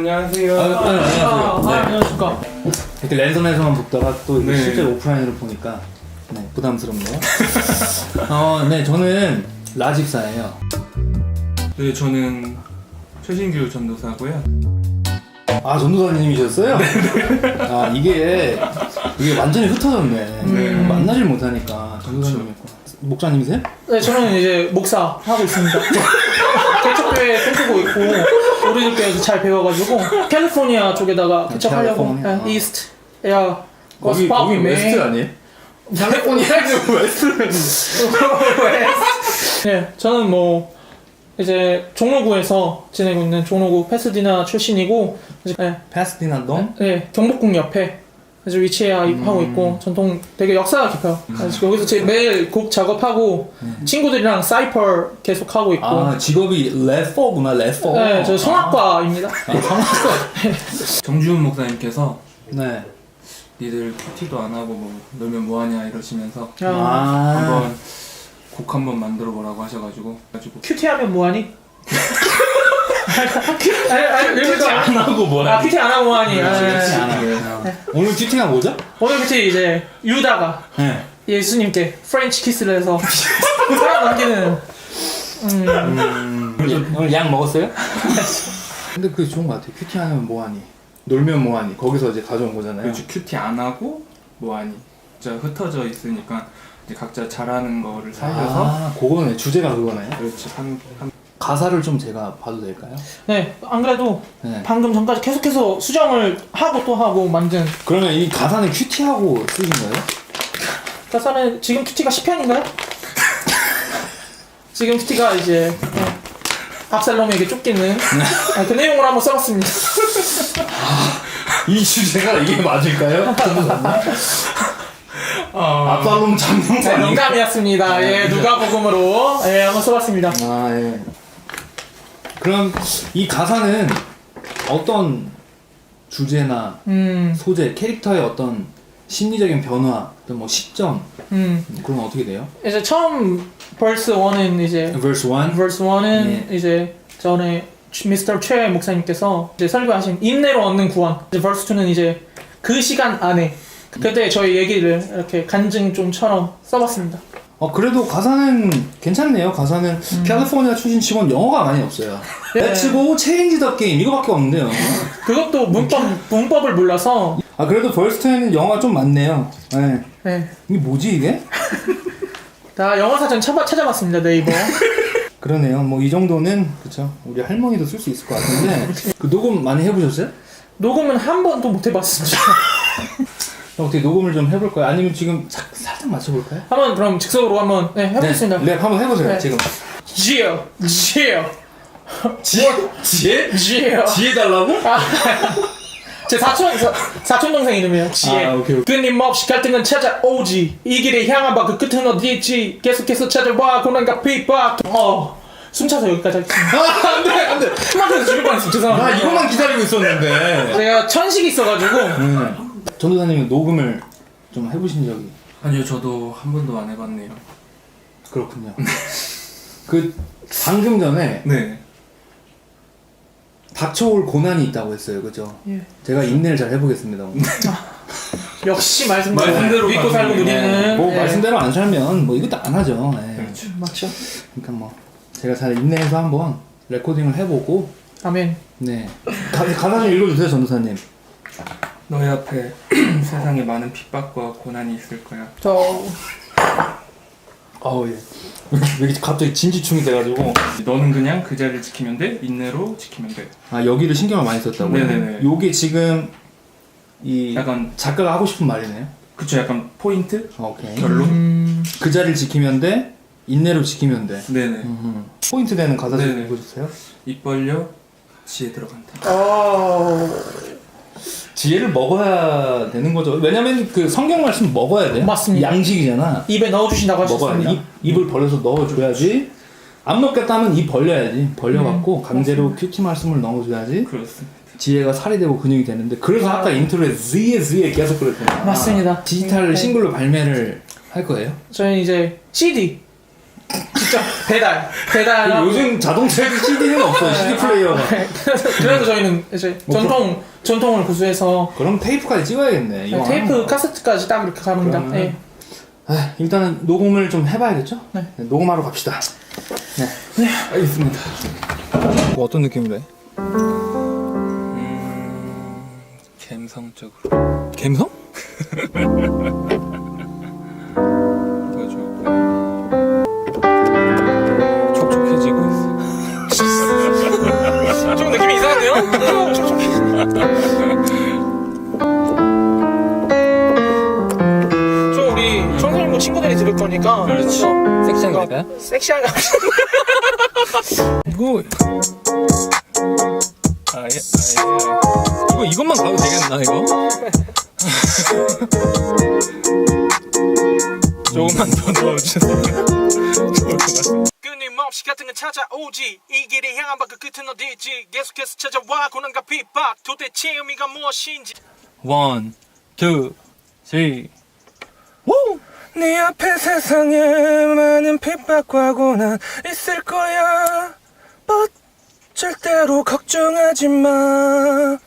안녕하세요. 안녕하세요. 네. 안녕하십니까. 이렇게 랜선에서만 보다가 또 이게 네. 실제 오프라인으로 보니까 네, 부담스럽네요. 네, 저는 라직사예요. 네, 저는 최신규 전도사고요. 아, 전도사님이셨어요? 아, 이게 완전히 흩어졌네. 만나질 못하니까 전도사님이었구나. 목사님이세요? 네, 저는 이제 목사 하고 있습니다. 개척교회 꿈꾸고 있고 우리들께 잘 배워가지고 캘리포니아 쪽에다가 개척하려고. 캘리포니아. 이스트. 야, 거기 웨스트 아니에요? 캘리포니아에서 웨스트를 네, 저는 뭐 이제 종로구에서 지내고 있는 종로구 패스디나 출신이고 이제 파스티나 동? 네, 경복궁 옆에 아주 위치하고 있고 전통 되게 역사가 깊어요. 그래서 여기서 제 매일 곡 작업하고 친구들이랑 사이퍼 계속 하고 있고. 아, 직업이 래퍼구나, 래퍼. 네, 저 성악과입니다. 성악과. 정주훈 목사님께서 네. 니들 큐티도 안 하고 뭐 놀면 뭐하냐 이러시면서 아, 한번 곡 한번 만들어 보라고 하셔가지고 큐티 하면 뭐하니? 큐티 안 하고 뭐라. 큐티 안 하고 뭐하니? 큐티 안 하고. 오늘 큐티가 뭐죠? 오늘 큐티 이제 유다가 네. 예수님께 프렌치 키스를 해서 사랑 넘기는. 오늘 약 먹었어요? 근데 그게 좋은 것 같아요. 큐티 안 하면 뭐하니? 놀면 뭐하니? 거기서 이제 가져온 거잖아요. 그렇죠. 큐티 안 하고 뭐하니 진짜 흩어져 있으니까 이제 각자 잘하는 거를 살려서 아, 그거네. 주제가 그거네. 그렇지 한 가사를 좀 제가 봐도 될까요? 네, 안 그래도 네. 방금 전까지 계속해서 수정을 하고 또 하고 만든. 그러면 이 가사는 큐티하고 쓰신 거예요? 가사는 지금 큐티가 10편인가요? 지금 큐티가 이제 압살롬에게 쫓기는 그 내용으로 한번 써봤습니다. 이 주제가 이게 맞을까요? 압살롬 장롱 네, 농담이었습니다. 예, 누가복음으로 예, 한번 써봤습니다. 아, 예. 그럼 이 가사는 어떤 주제나 소재, 캐릭터의 어떤 심리적인 변화, 또 뭐 시점 그런 건 어떻게 돼요? 이제 처음 verse 1은 이제 Verse 1? verse 1은 이제 전에 미스터 최 목사님께서 이제 설교하신 인내로 얻는 구원. 이제 verse 2는 이제 그 시간 안에 그때 저희 얘기를 이렇게 간증 좀처럼 써봤습니다. 그래도 가사는 괜찮네요. 가사는 캘리포니아 출신 치고는 영어가 많이 없어요. 네. Let's go change the game 이거밖에 없는데요. 그것도 문법을 몰라서. 아, 그래도 벌스트에는 영어가 좀 많네요. 네. 네. 이게 뭐지 이게? 다 영어 사전 찾아봤습니다, 네이버. 그러네요. 뭐 이 정도는 그쵸. 우리 할머니도 쓸 수 있을 것 같은데 그 녹음 많이 해보셨어요? 녹음은 한 번도 못 해봤습니다. 어떻게 녹음을 좀 해볼까요? 아니면 지금 살짝 맞춰볼까요? 한번 그럼 즉석으로 한번 해보겠습니다. 네, 한번 해보세요. 네. 지금. 지요. 지혜? 지요. 달라고? 제 사촌 동생 이름이에요. 지혜. 아, 오케이. 끊임없이 갈등은 찾아오지. 이 길에 향한 바 그 끝은 어디 있지? 계속해서 찾아와 고난과 핍박. 숨차서 여기까지 하겠습니다. 안돼. 한마디로 죽을 뻔했어. 죄송합니다. 나 이것만 기다리고 있었는데. 제가 천식이 있어가지고. 전도사님은 녹음을 좀 해보신 적이? 아니요 저도 한 번도 안 해봤네요. 그렇군요. 그 방금 전에 네. 닥쳐올 고난이 있다고 했어요, 그죠? 예. 제가 인내를 잘 해보겠습니다. 오늘. 역시 말씀대로 말씀대로 믿고 살고 가는 누리는. 뭐 예. 말씀대로 안 살면 뭐 이것도 안 하죠. 네. 그렇죠. 맞죠. 그러니까 뭐 제가 잘 인내해서 한번 레코딩을 해보고. 아멘. 네. 가사 좀 읽어주세요, 전도사님. 너희 앞에 세상에 많은 핍박과 고난이 있을 거야. 예. 왜 이렇게 갑자기 진지충이 돼가지고. 너는 그냥 그 자리를 지키면 돼. 인내로 지키면 돼. 아, 여기를 신경을 많이 썼다고요? 네네네. 요게 지금 이 약간 작가가 하고 싶은 말이네요. 그쵸 약간 포인트? 오케이. 결론? 그 자리를 지키면 돼. 인내로 지키면 돼. 네네. 포인트 되는 가사 좀 네네. 읽어주세요. 입 벌려 지혜 들어간다. 지혜를 먹어야 되는 거죠. 왜냐면 그 성경 말씀 먹어야 돼요. 맞습니다. 양식이잖아. 입에 넣어주신다고 먹어야 하셨습니다. 돼. 입을 벌려서 넣어줘야지. 안 먹겠다면 입 벌려야지. 벌려갖고 강제로 큐티 말씀을 넣어줘야지. 그렇습니다. 지혜가 살이 되고 근육이 되는데 그래서 아까 인트로에 지혜 계속 그랬잖아. 맞습니다. 디지털 네. 싱글로 발매를 할 거예요? 저희 이제 CD 직접 배달. 요즘 자동차에도 CD는 없어요. CD 플레이어가. 그래서 저희는 이제 전통을 고수해서 그럼 테이프까지 찍어야겠네. 이거 테이프 카세트까지 딱 이렇게 갑니다. 그러면- 네. 일단은 녹음을 좀 해봐야겠죠? 네. 녹음하러 갑시다. 네. 알겠습니다. 어떤 느낌이래? 감성적으로. 감성? 뭐가 좋을까? 촉촉해지고 있어. 좀 느낌이 이상한데요? 좀 우리 청소년부 친구들이 들을 거니까 그렇지. 좀 섹시한 거 할까요? 섹시한 거 이거 이것만 가도 되겠나 이거? 조금만 더 넣어주세요. 좋을 것 같아. 끊임없이 같은 건 찾아오지 이 길이 향한 바그 끝은 어디지 계속해서 찾아와 고난과 핍박 도대체 의미가 무엇인지 1, 2, 3. 네 앞에 세상에 많은 핍박과 고난 있을 거야. But 절대로 걱정하지 마.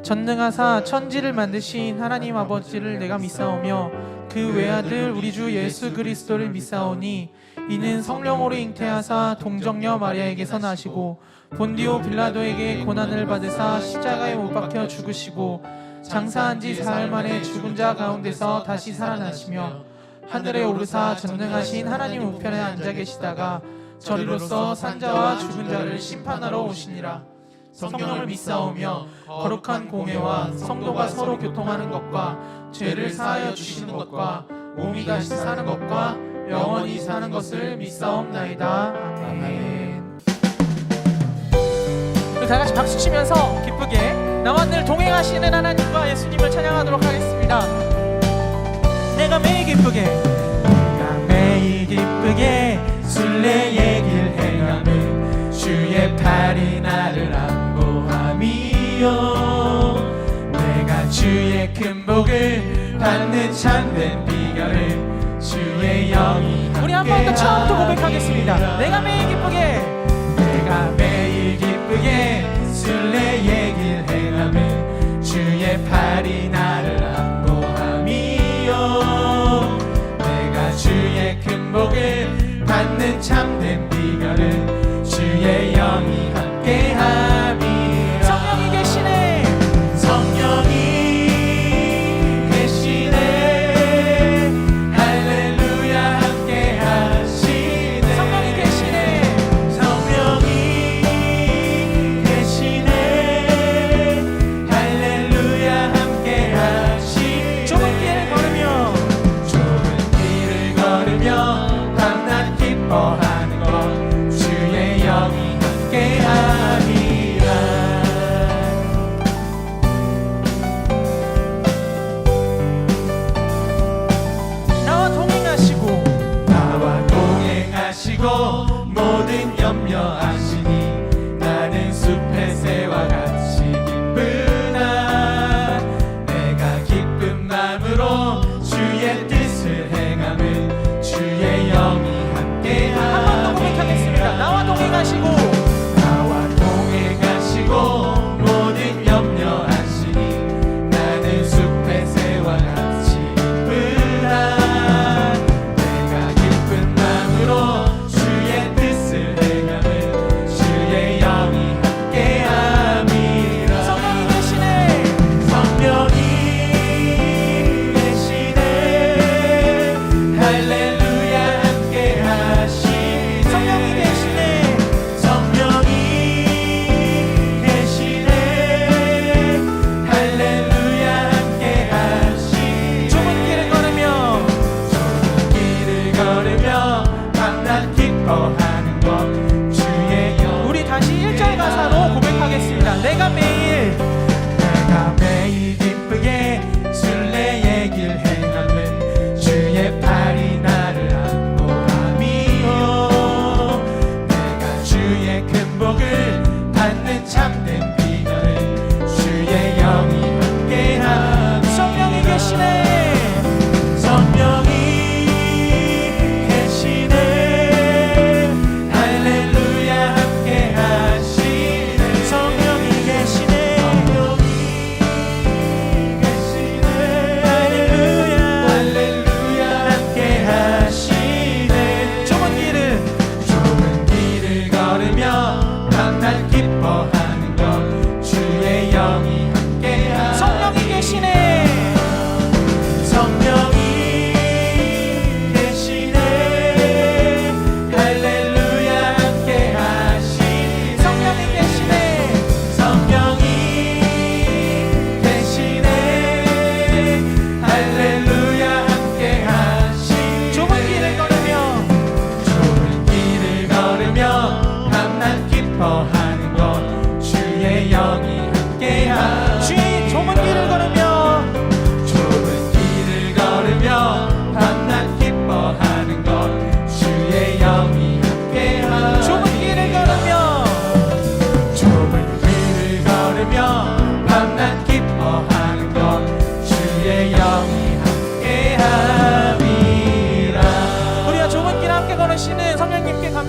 전능하사 천지를 만드신 하나님 아버지를 내가 믿사오며 그 외아들 우리 주 예수 그리스도를 믿사오니 이는 성령으로 잉태하사 동정녀 마리아에게서 나시고 본디오 빌라도에게 고난을 받으사 십자가에 못 박혀 죽으시고 장사한 지 사흘 만에 죽은 자 가운데서 다시 살아나시며 하늘에 오르사 전능하신 하나님 우편에 앉아 계시다가 저리로서 산자와 죽은 자를 심판하러 오시니라. 성령을 믿사오며 거룩한 공회와 성도가 서로 교통하는 것과 죄를 사하여 주시는 것과 몸이 다시 사는 것과 영원히 사는 것을 믿사옵나이다. 아멘. 우리 다 같이 박수 치면서 기쁘게 나와 늘 동행하시는 하나님과 예수님을 찬양하도록 하겠습니다. 내가 매일 기쁘게 순례의 길 행하며 주의 팔이 나를 안보함이요 내가 주의 큰 복을 받는 참된 비결을 주의 영이 우리 한 번 더 처음부터 고백하겠습니다. 내가 매일 기쁘게 순례의 길 행하며 주의 팔이 나를 안보함이요 내가 주의 큰 복을 받는 참된 비결을 주의 영이 함께함이라. 성령이 계시네. 할렐루야 함께하시네. 성령이 계시네. 할렐루야 함께하시네. 좁은 길을 걸으며 밤낮 기뻐하는 것 주의 영이 함께하리라. 나와 동행하시고 모든 염려하시니 나는 숲의 새와 같이 기쁘나 내가 기쁜 마음으로 주의 뜻을 행하며 주의 영이 함께하리라. 한번 더 고백하겠습니다. 나와 동행하시고 모든 염려하시니 나는 숲의 새와 같이 기쁘나 내가 기쁜 마음으로 주의 뜻을 행하며 주의 영이 함께함이라. 성령이 계시네. 할렐루야 함께하시네. 성령이 계시네. 할렐루야 함께하시네. 좁은 길을 걸으며 밤낮 기뻐하는 것 주의 영. 우리 다시 1절 가사로 고백하겠습니다. 내가 매일 기쁘게 순례의 길 행하면 주의 팔이 나를 안보함이요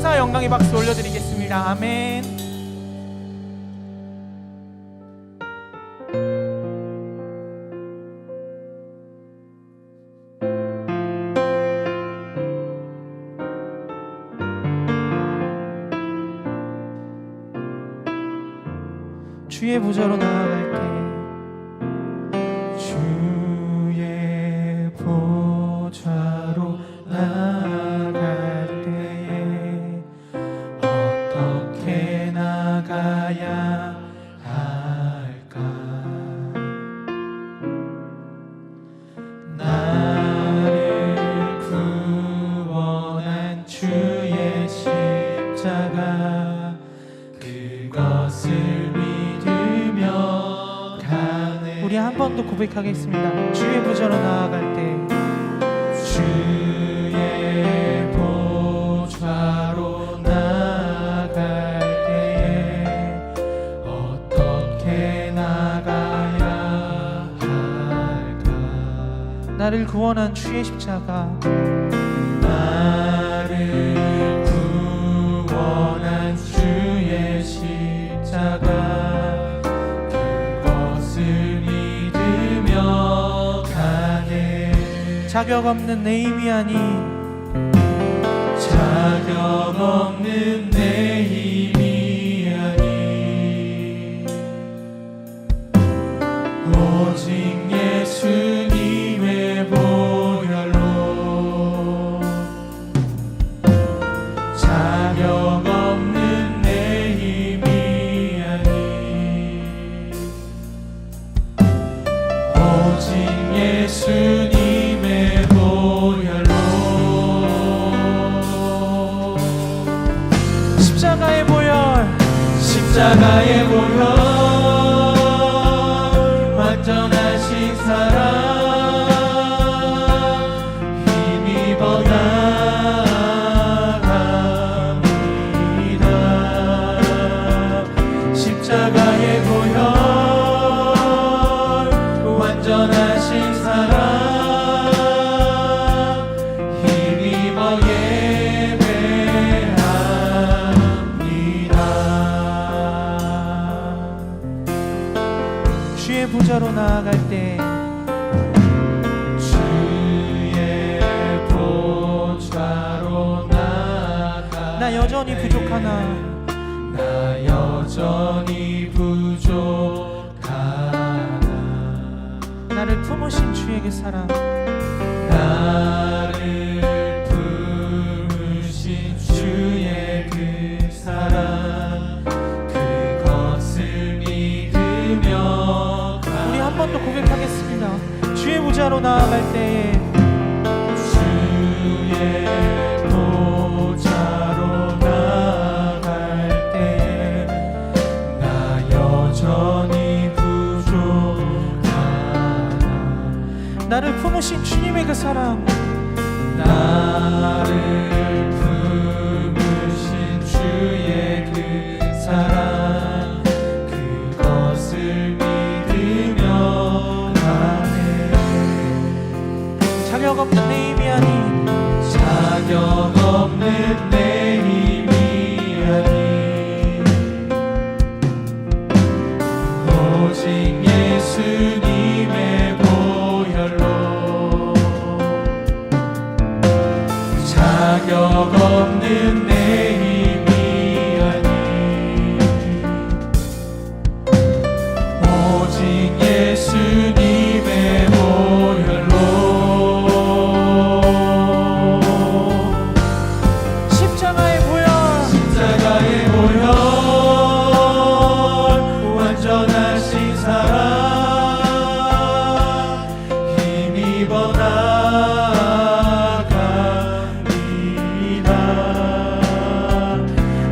감사와 영광의 박수 올려드리겠습니다. 아멘. 주의 보좌로 나아갈게. 주의 보좌로 나아갈 때에 어떻게 나가야 할까? 나를 구원한 주의 십자가 그것을 믿으며 가네. 우리 한 번 더 고백하겠습니다. 주의 보좌로 나아갈 때 주의 보좌로 나아갈 때에 어떻게 나가야 할까? 나를 구원한 주의 십자가 나를 구원한 주의 십자가 그것을 믿으며 가네. 자격 없는 내 힘이 아니 자격 없는 내 힘이 아니 오직 예수님의 보혈로 자격 없는 내 힘이 아니 오직 예수님의 보혈로 십자가의 보혈 십자가의 보혈 완전하신 사랑 힘입어 나갑니다. 십자가의 보혈 완전하신 사랑 힘입어 예배합니다. 주의 보좌로 나아갈 때 주의 보좌로 나아갈 나 여전히 부족하나 나 여전히 부족하나 나를 품으신 주의 그 사랑 나를 품으신 주의 그 사랑 그것을 믿으며 우리 한 번 더 고백하겠습니다. 주의 보좌로 나아갈 때에 주의 보좌로 나아갈 때에 나 여전히 부족하나 나를 품으신 주님의 그 사랑 나를 품으신 주의 그 사랑 그것을 믿으며 가네. 자격 없는 내 힘이 아닌 자격 없는 내 힘이 아닌 오직 예수님의 보혈로 자격 없는 내 힘이 아닌 오직 예수님의 보혈로 십자가의 보혈 십자가의 보혈 완전하신 사랑 힘입어 나갑니다.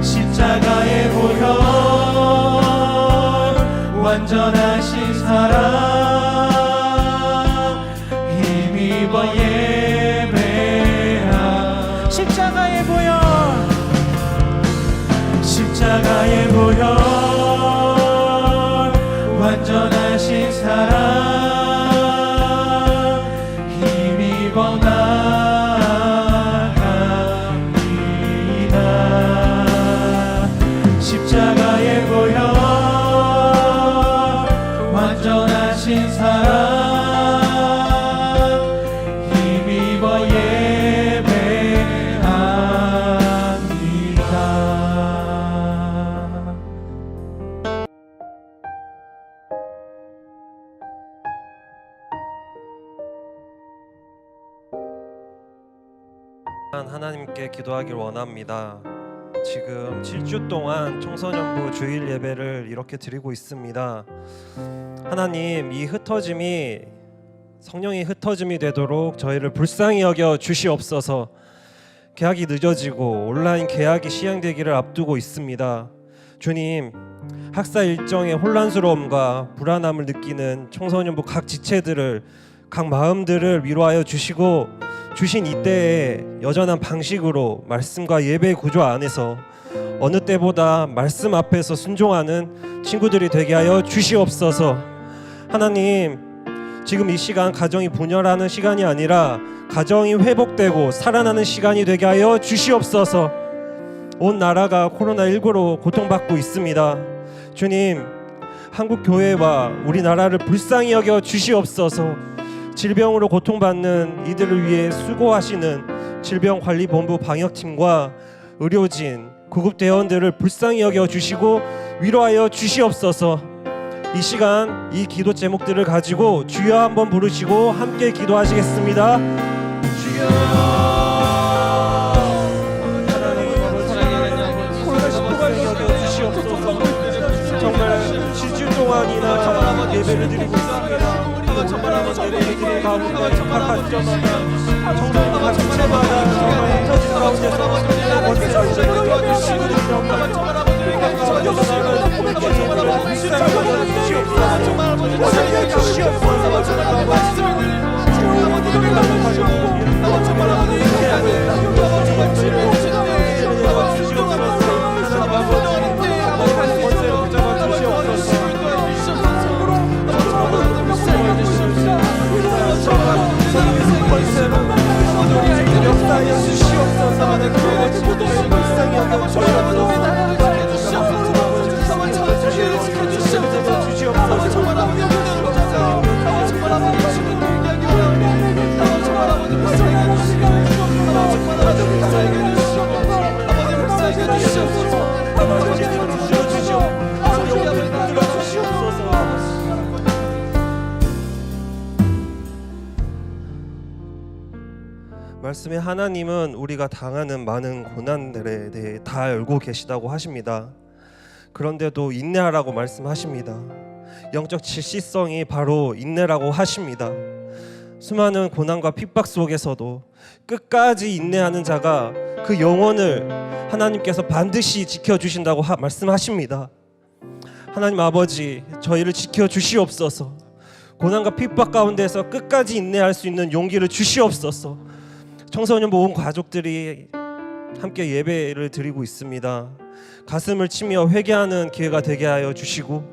십자가의 보혈 완전하신 사랑 힘입어 예배하 십자가의 보혈 십자가의 보혈 완전하신 사랑 힘입어 나갑니다. 시간 하나님께 기도하길 원합니다. 지금 7주 동안 청소년부 주일 예배를 이렇게 드리고 있습니다. 하나님, 이 흩어짐이 성령이 흩어짐이 되도록 저희를 불쌍히 여겨 주시옵소서. 개학이 늦어지고 온라인 개학이 시행되기를 앞두고 있습니다. 주님, 학사 일정의 혼란스러움과 불안함을 느끼는 청소년부 각 지체들을, 각 마음들을 위로하여 주시고, 주신 이때에 여전한 방식으로 말씀과 예배 구조 안에서 어느 때보다 말씀 앞에서 순종하는 친구들이 되게 하여 주시옵소서. 하나님, 지금 이 시간 가정이 분열하는 시간이 아니라 가정이 회복되고 살아나는 시간이 되게 하여 주시옵소서. 온 나라가 코로나19로 고통받고 있습니다. 주님, 한국 교회와 우리나라를 불쌍히 여겨 주시옵소서. 질병으로 고통받는 이들을 위해 수고하시는 질병관리본부 방역팀과 의료진, 구급대원들을 불쌍히 여겨 주시고 위로하여 주시옵소서. 이 시간 이 기도 제목들을 가지고 주여 한번 부르시고 함께 기도하시겠습니다. 주여, 코로나19를 여겨 주시옵소서. 정말 7주 동안이나 예배를 드리고 있습니다. 정말 예배를 드리는 가운데 각 관점마다 정말 각 주체마다 정말 흩어진 가운데서 어떤 식으로 도와주시는 정말 말씀의 하나님은 우리가 당하는 많은 고난들에 대해 다 알고 계시다고 하십니다. 그런데도 인내하라고 말씀하십니다. 영적 질시성이 바로 인내라고 하십니다. 수많은 고난과 핍박 속에서도 끝까지 인내하는 자가 그 영혼을 하나님께서 반드시 지켜주신다고 말씀하십니다. 하나님 아버지, 저희를 지켜주시옵소서. 고난과 핍박 가운데서 끝까지 인내할 수 있는 용기를 주시옵소서. 청소년부 온 가족들이 함께 예배를 드리고 있습니다. 가슴을 치며 회개하는 기회가 되게 하여 주시고,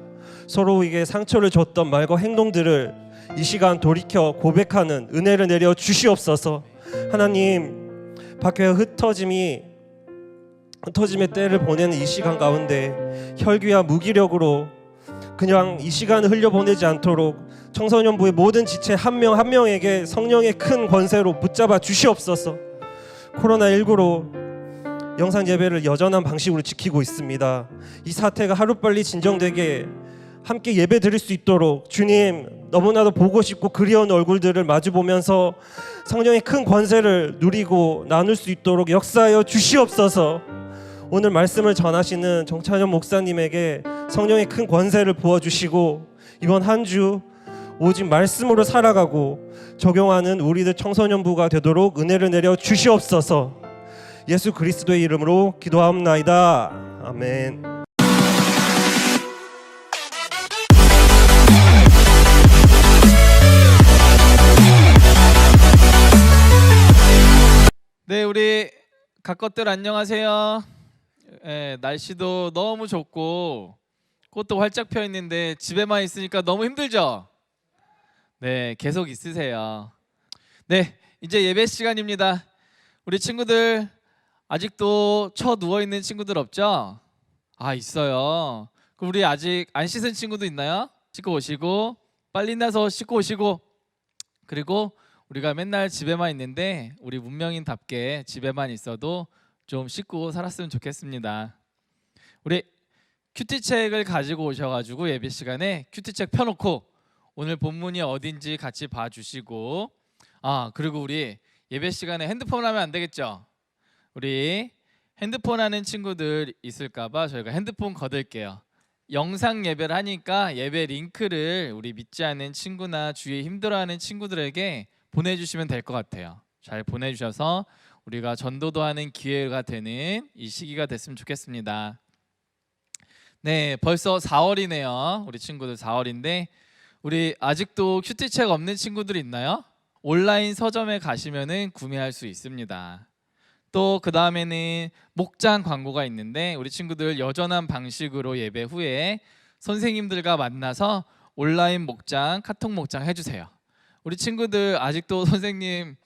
서로에게 상처를 줬던 말과 행동들을 이 시간 돌이켜 고백하는 은혜를 내려 주시옵소서. 하나님, 박해와 흩어짐의 때를 보내는 이 시간 가운데 혈기와 무기력으로 그냥 이 시간을 흘려보내지 않도록 청소년부의 모든 지체 한 명 한 명에게 성령의 큰 권세로 붙잡아 주시옵소서. 코로나19로 영상 예배를 여전한 방식으로 지키고 있습니다. 이 사태가 하루빨리 진정되게 함께 예배 드릴 수 있도록 주님, 너무나도 보고 싶고 그리운 얼굴들을 마주보면서 성령의 큰 권세를 누리고 나눌 수 있도록 역사하여 주시옵소서. 오늘 말씀을 전하시는 정찬현 목사님에게 성령의 큰 권세를 부어주시고, 이번 한 주 오직 말씀으로 살아가고 적용하는 우리들 청소년부가 되도록 은혜를 내려 주시옵소서. 예수 그리스도의 이름으로 기도하옵나이다. 아멘. 네, 우리 각것들 안녕하세요. 날씨도 너무 좋고 꽃도 활짝 펴 있는데 집에만 있으니까 너무 힘들죠? 네, 계속 있으세요. 네, 이제 예배 시간입니다. 우리 친구들 아직도 처 누워 있는 친구들 없죠? 아, 있어요. 그럼 우리 아직 안 씻은 친구도 있나요? 씻고 오시고, 빨리 나서 씻고 오시고, 그리고 우리가 맨날 집에만 있는데 우리 문명인답게 집에만 있어도 좀 씻고 살았으면 좋겠습니다. 우리 큐티책을 가지고 오셔가지고 예배 시간에 큐티책 펴놓고 오늘 본문이 어딘지 같이 봐주시고, 그리고 우리 예배 시간에 핸드폰 하면 안 되겠죠? 우리 핸드폰 하는 친구들 있을까봐 저희가 핸드폰 거둘게요. 영상 예배를 하니까 예배 링크를 우리 믿지 않는 친구나 주위에 힘들어하는 친구들에게 보내주시면 될 것 같아요. 잘 보내주셔서 우리가 전도도 하는 기회가 되는 이 시기가 됐으면 좋겠습니다. 네, 벌써 4월이네요. 우리 친구들 4월인데 우리 아직도 큐티책 없는 친구들 있나요? 온라인 서점에 가시면은 구매할 수 있습니다. 또 그 다음에는 목장 광고가 있는데 우리 친구들 여전한 방식으로 예배 후에 선생님들과 만나서 온라인 목장, 카톡 목장 해주세요. 우리 친구들 아직도 선생님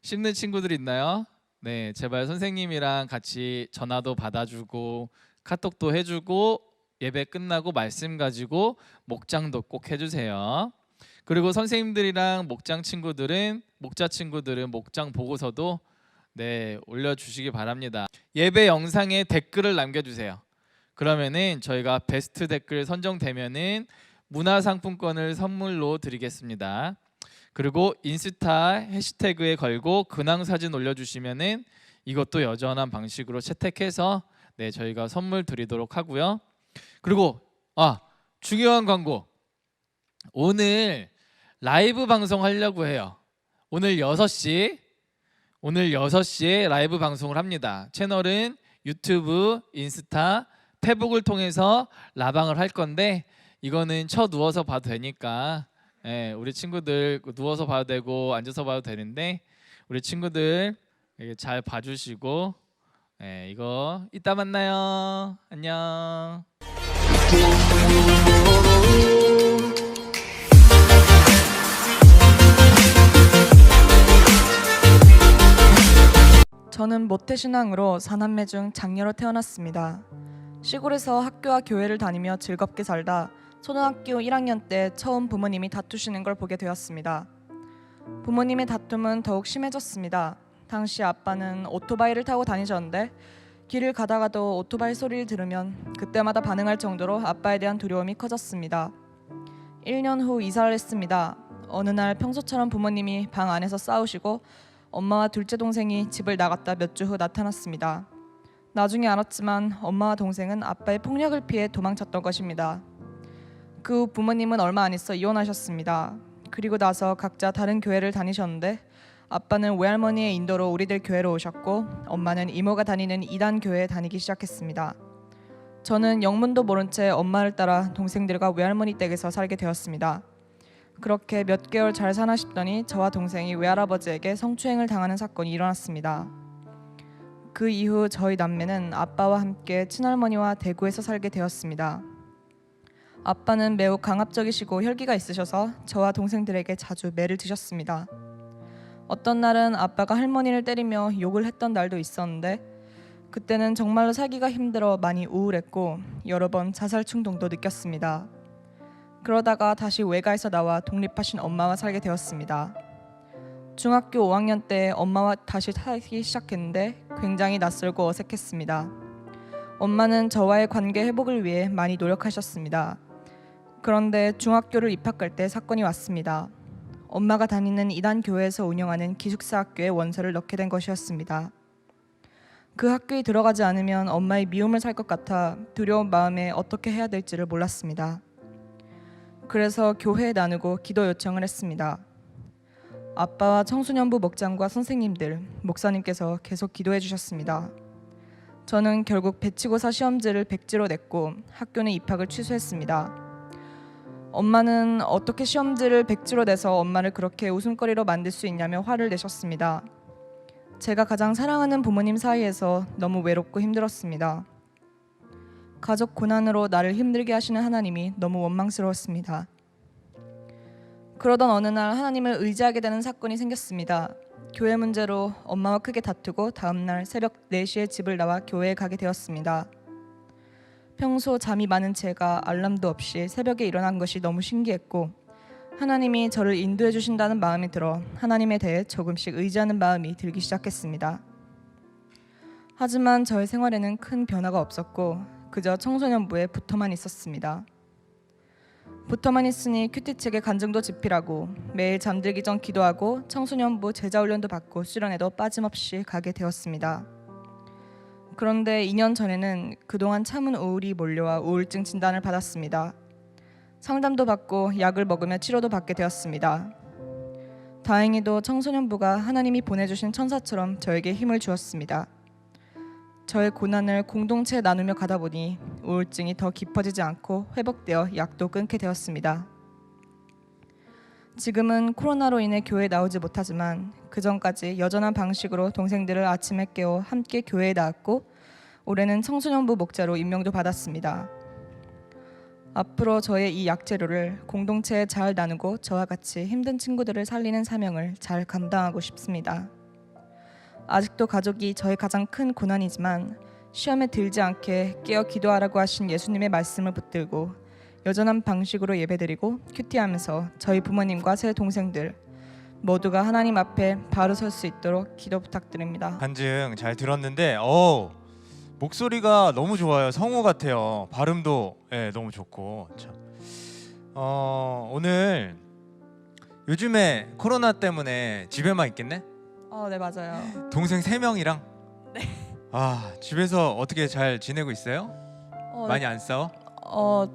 씹는 친구들 있나요? 네, 제발 선생님이랑 같이 전화도 받아주고 카톡도 해주고 예배 끝나고 말씀 가지고 목장도 꼭 해주세요. 그리고 선생님들이랑 목자 친구들은 목장 보고서도 네, 올려주시기 바랍니다. 예배 영상에 댓글을 남겨주세요. 그러면은 저희가 베스트 댓글 선정되면은 문화상품권을 선물로 드리겠습니다. 그리고 인스타 해시태그에 걸고 근황 사진 올려주시면은 이것도 여전한 방식으로 채택해서 네, 저희가 선물 드리도록 하고요. 그리고 중요한 광고. 오늘 라이브 방송 하려고 해요. 오늘 6시에 라이브 방송을 합니다. 채널은 유튜브, 인스타, 페북을 통해서 라방을 할 건데 이거는 누워서 봐도 되니까 우리 친구들 누워서 봐도 되고 앉아서 봐도 되는데 우리 친구들 잘 봐주시고 이거 이따 만나요. 안녕. 저는 모태신앙으로 4남매 중 장녀로 태어났습니다. 시골에서 학교와 교회를 다니며 즐겁게 살다 초등학교 1학년 때 처음 부모님이 다투시는 걸 보게 되었습니다. 부모님의 다툼은 더욱 심해졌습니다. 당시 아빠는 오토바이를 타고 다니셨는데 길을 가다가도 오토바이 소리를 들으면 그때마다 반응할 정도로 아빠에 대한 두려움이 커졌습니다. 1년 후 이사를 했습니다. 어느 날 평소처럼 부모님이 방 안에서 싸우시고 엄마와 둘째 동생이 집을 나갔다 몇 주 후 나타났습니다. 나중에 알았지만 엄마와 동생은 아빠의 폭력을 피해 도망쳤던 것입니다. 그 후 부모님은 얼마 안 있어 이혼하셨습니다. 그리고 나서 각자 다른 교회를 다니셨는데 아빠는 외할머니의 인도로 우리들 교회로 오셨고 엄마는 이모가 다니는 이단 교회에 다니기 시작했습니다. 저는 영문도 모른 채 엄마를 따라 동생들과 외할머니 댁에서 살게 되었습니다. 그렇게 몇 개월 잘 사나 싶더니 저와 동생이 외할아버지에게 성추행을 당하는 사건이 일어났습니다. 그 이후 저희 남매는 아빠와 함께 친할머니와 대구에서 살게 되었습니다. 아빠는 매우 강압적이시고 혈기가 있으셔서 저와 동생들에게 자주 매를 드셨습니다. 어떤 날은 아빠가 할머니를 때리며 욕을 했던 날도 있었는데 그때는 정말로 살기가 힘들어 많이 우울했고 여러 번 자살 충동도 느꼈습니다. 그러다가 다시 외가에서 나와 독립하신 엄마와 살게 되었습니다. 중학교 5학년 때 엄마와 다시 살기 시작했는데 굉장히 낯설고 어색했습니다. 엄마는 저와의 관계 회복을 위해 많이 노력하셨습니다. 그런데 중학교를 입학할 때 사건이 왔습니다. 엄마가 다니는 이단 교회에서 운영하는 기숙사 학교에 원서를 넣게 된 것이었습니다. 그 학교에 들어가지 않으면 엄마의 미움을 살 것 같아 두려운 마음에 어떻게 해야 될지를 몰랐습니다. 그래서 교회에 나누고 기도 요청을 했습니다. 아빠와 청소년부 목장과 선생님들, 목사님께서 계속 기도해 주셨습니다. 저는 결국 배치고사 시험지를 백지로 냈고 학교는 입학을 취소했습니다. 엄마는 어떻게 시험지를 백지로 내서 엄마를 그렇게 웃음거리로 만들 수 있냐며 화를 내셨습니다. 제가 가장 사랑하는 부모님 사이에서 너무 외롭고 힘들었습니다. 가족 고난으로 나를 힘들게 하시는 하나님이 너무 원망스러웠습니다. 그러던 어느 날 하나님을 의지하게 되는 사건이 생겼습니다. 교회 문제로 엄마와 크게 다투고 다음 날 새벽 4시에 집을 나와 교회에 가게 되었습니다. 평소 잠이 많은 제가 알람도 없이 새벽에 일어난 것이 너무 신기했고 하나님이 저를 인도해 주신다는 마음이 들어 하나님에 대해 조금씩 의지하는 마음이 들기 시작했습니다. 하지만 저의 생활에는 큰 변화가 없었고 그저 청소년부에 붙어만 있었습니다. 붙어만 있으니 큐티책에 간증도 집필하고 매일 잠들기 전 기도하고 청소년부 제자훈련도 받고 수련회도 빠짐없이 가게 되었습니다. 그런데 2년 전에는 그동안 참은 우울이 몰려와 우울증 진단을 받았습니다. 상담도 받고 약을 먹으며 치료도 받게 되었습니다. 다행히도 청소년부가 하나님이 보내주신 천사처럼 저에게 힘을 주었습니다. 저의 고난을 공동체에 나누며 가다 보니 우울증이 더 깊어지지 않고 회복되어 약도 끊게 되었습니다. 지금은 코로나로 인해 교회에 나오지 못하지만 그전까지 여전한 방식으로 동생들을 아침에 깨워 함께 교회에 나왔고 올해는 청소년부 목자로 임명도 받았습니다. 앞으로 저의 이 약재료를 공동체에 잘 나누고 저와 같이 힘든 친구들을 살리는 사명을 잘 감당하고 싶습니다. 아직도 가족이 저의 가장 큰 고난이지만 시험에 들지 않게 깨어 기도하라고 하신 예수님의 말씀을 붙들고 여전한 방식으로 예배드리고 큐티하면서 저희 부모님과 새 동생들 모두가 하나님 앞에 바로 설 수 있도록 기도 부탁드립니다. 간증 잘 들었는데 목소리가 너무 좋아요. 성우 같아요. 발음도 너무 좋고 참. 오늘 요즘에 코로나 때문에 집에만 있겠네? 네 맞아요. 동생 3명이랑? 네. 집에서 어떻게 잘 지내고 있어요? 많이 안 싸워?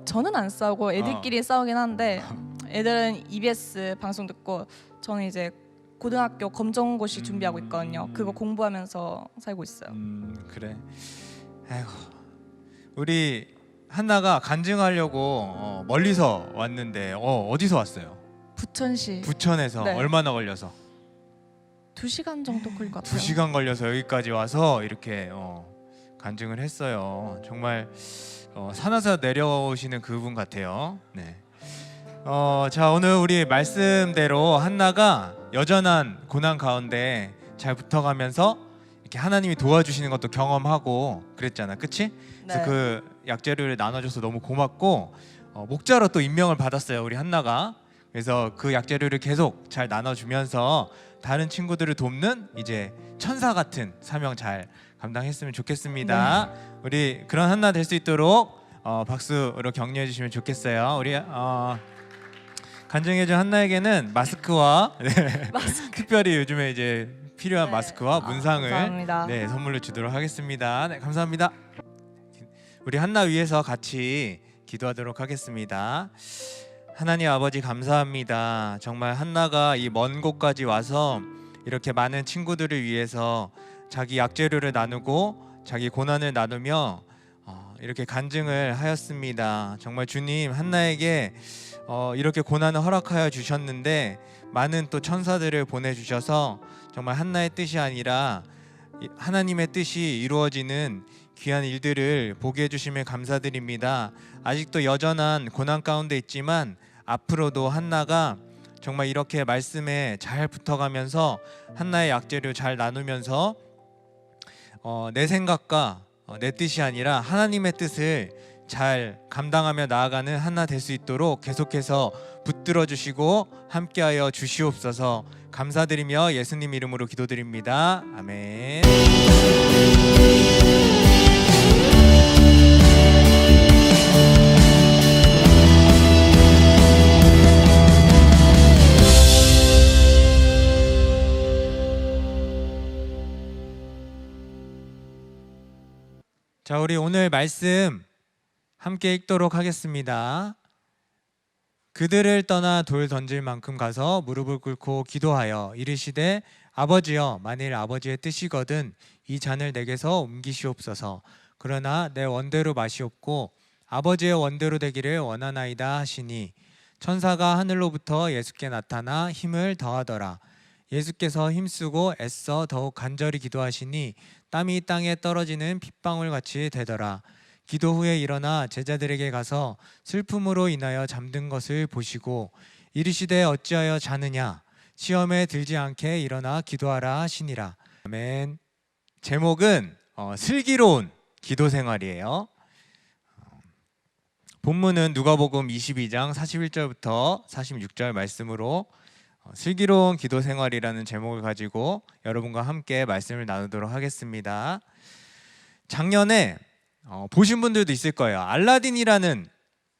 저는 안 싸우고 애들끼리 싸우긴 한데 애들은 EBS 방송 듣고 저는 이제 고등학교 검정고시 준비하고 있거든요. 그거 공부하면서 살고 있어요. 그래. 아이고, 우리 한나가 간증하려고 멀리서 왔는데 어디서 왔어요? 부천시. 부천에서. 네. 얼마나 걸려서? 2시간 정도 걸릴 것 같아요. 2시간 걸려서 여기까지 와서 이렇게 간증을 했어요. 정말 산에서 내려오시는 그분 같아요. 네. 자, 오늘 우리 말씀대로 한나가 여전한 고난 가운데 잘 붙어가면서 이렇게 하나님이 도와주시는 것도 경험하고 그랬잖아, 그치? 그래서 네. 그 약재료를 나눠줘서 너무 고맙고 목자로 또 임명을 받았어요, 우리 한나가. 그래서 그 약재료를 계속 잘 나눠주면서 다른 친구들을 돕는 이제 천사 같은 사명 잘 감당했으면 좋겠습니다. 네. 우리 그런 한나 될 수 있도록 박수로 격려해 주시면 좋겠어요. 우리 간증해준 한나에게는 마스크와 특별히 요즘에 이제 필요한 네. 마스크와 문상을 감사합니다. 선물로 주도록 하겠습니다. 네, 감사합니다. 우리 한나 위해서 같이 기도하도록 하겠습니다. 하나님 아버지 감사합니다. 정말 한나가 이 먼 곳까지 와서 이렇게 많은 친구들을 위해서 자기 약재료를 나누고 자기 고난을 나누며 이렇게 간증을 하였습니다. 정말 주님 한나에게 이렇게 고난을 허락하여 주셨는데 많은 또 천사들을 보내주셔서 정말 한나의 뜻이 아니라 하나님의 뜻이 이루어지는 귀한 일들을 보게 해주심에 감사드립니다. 아직도 여전한 고난 가운데 있지만 앞으로도 한나가 정말 이렇게 말씀에 잘 붙어가면서 한나의 약재료 잘 나누면서 내 생각과 내 뜻이 아니라 하나님의 뜻을 잘 감당하며 나아가는 한나 될 수 있도록 계속해서 붙들어 주시고 함께하여 주시옵소서. 감사드리며 예수님 이름으로 기도드립니다. 아멘. 자, 우리 오늘 말씀 함께 읽도록 하겠습니다. 그들을 떠나 돌 던질 만큼 가서 무릎을 꿇고 기도하여 이르시되 아버지여, 만일 아버지의 뜻이거든 이 잔을 내게서 옮기시옵소서. 그러나 내 원대로 마시옵고 아버지의 원대로 되기를 원하나이다 하시니 천사가 하늘로부터 예수께 나타나 힘을 더하더라. 예수께서 힘쓰고 애써 더욱 간절히 기도하시니 땀이 땅에 떨어지는 핏방울 같이 되더라. 기도 후에 일어나 제자들에게 가서 슬픔으로 인하여 잠든 것을 보시고 이르시되 어찌하여 자느냐, 시험에 들지 않게 일어나 기도하라 하시니라. 아멘. 제목은 슬기로운 기도 생활이에요. 본문은 누가복음 22장 41절부터 46절 말씀으로 슬기로운 기도 생활이라는 제목을 가지고 여러분과 함께 말씀을 나누도록 하겠습니다. 작년에 보신 분들도 있을 거예요. 알라딘이라는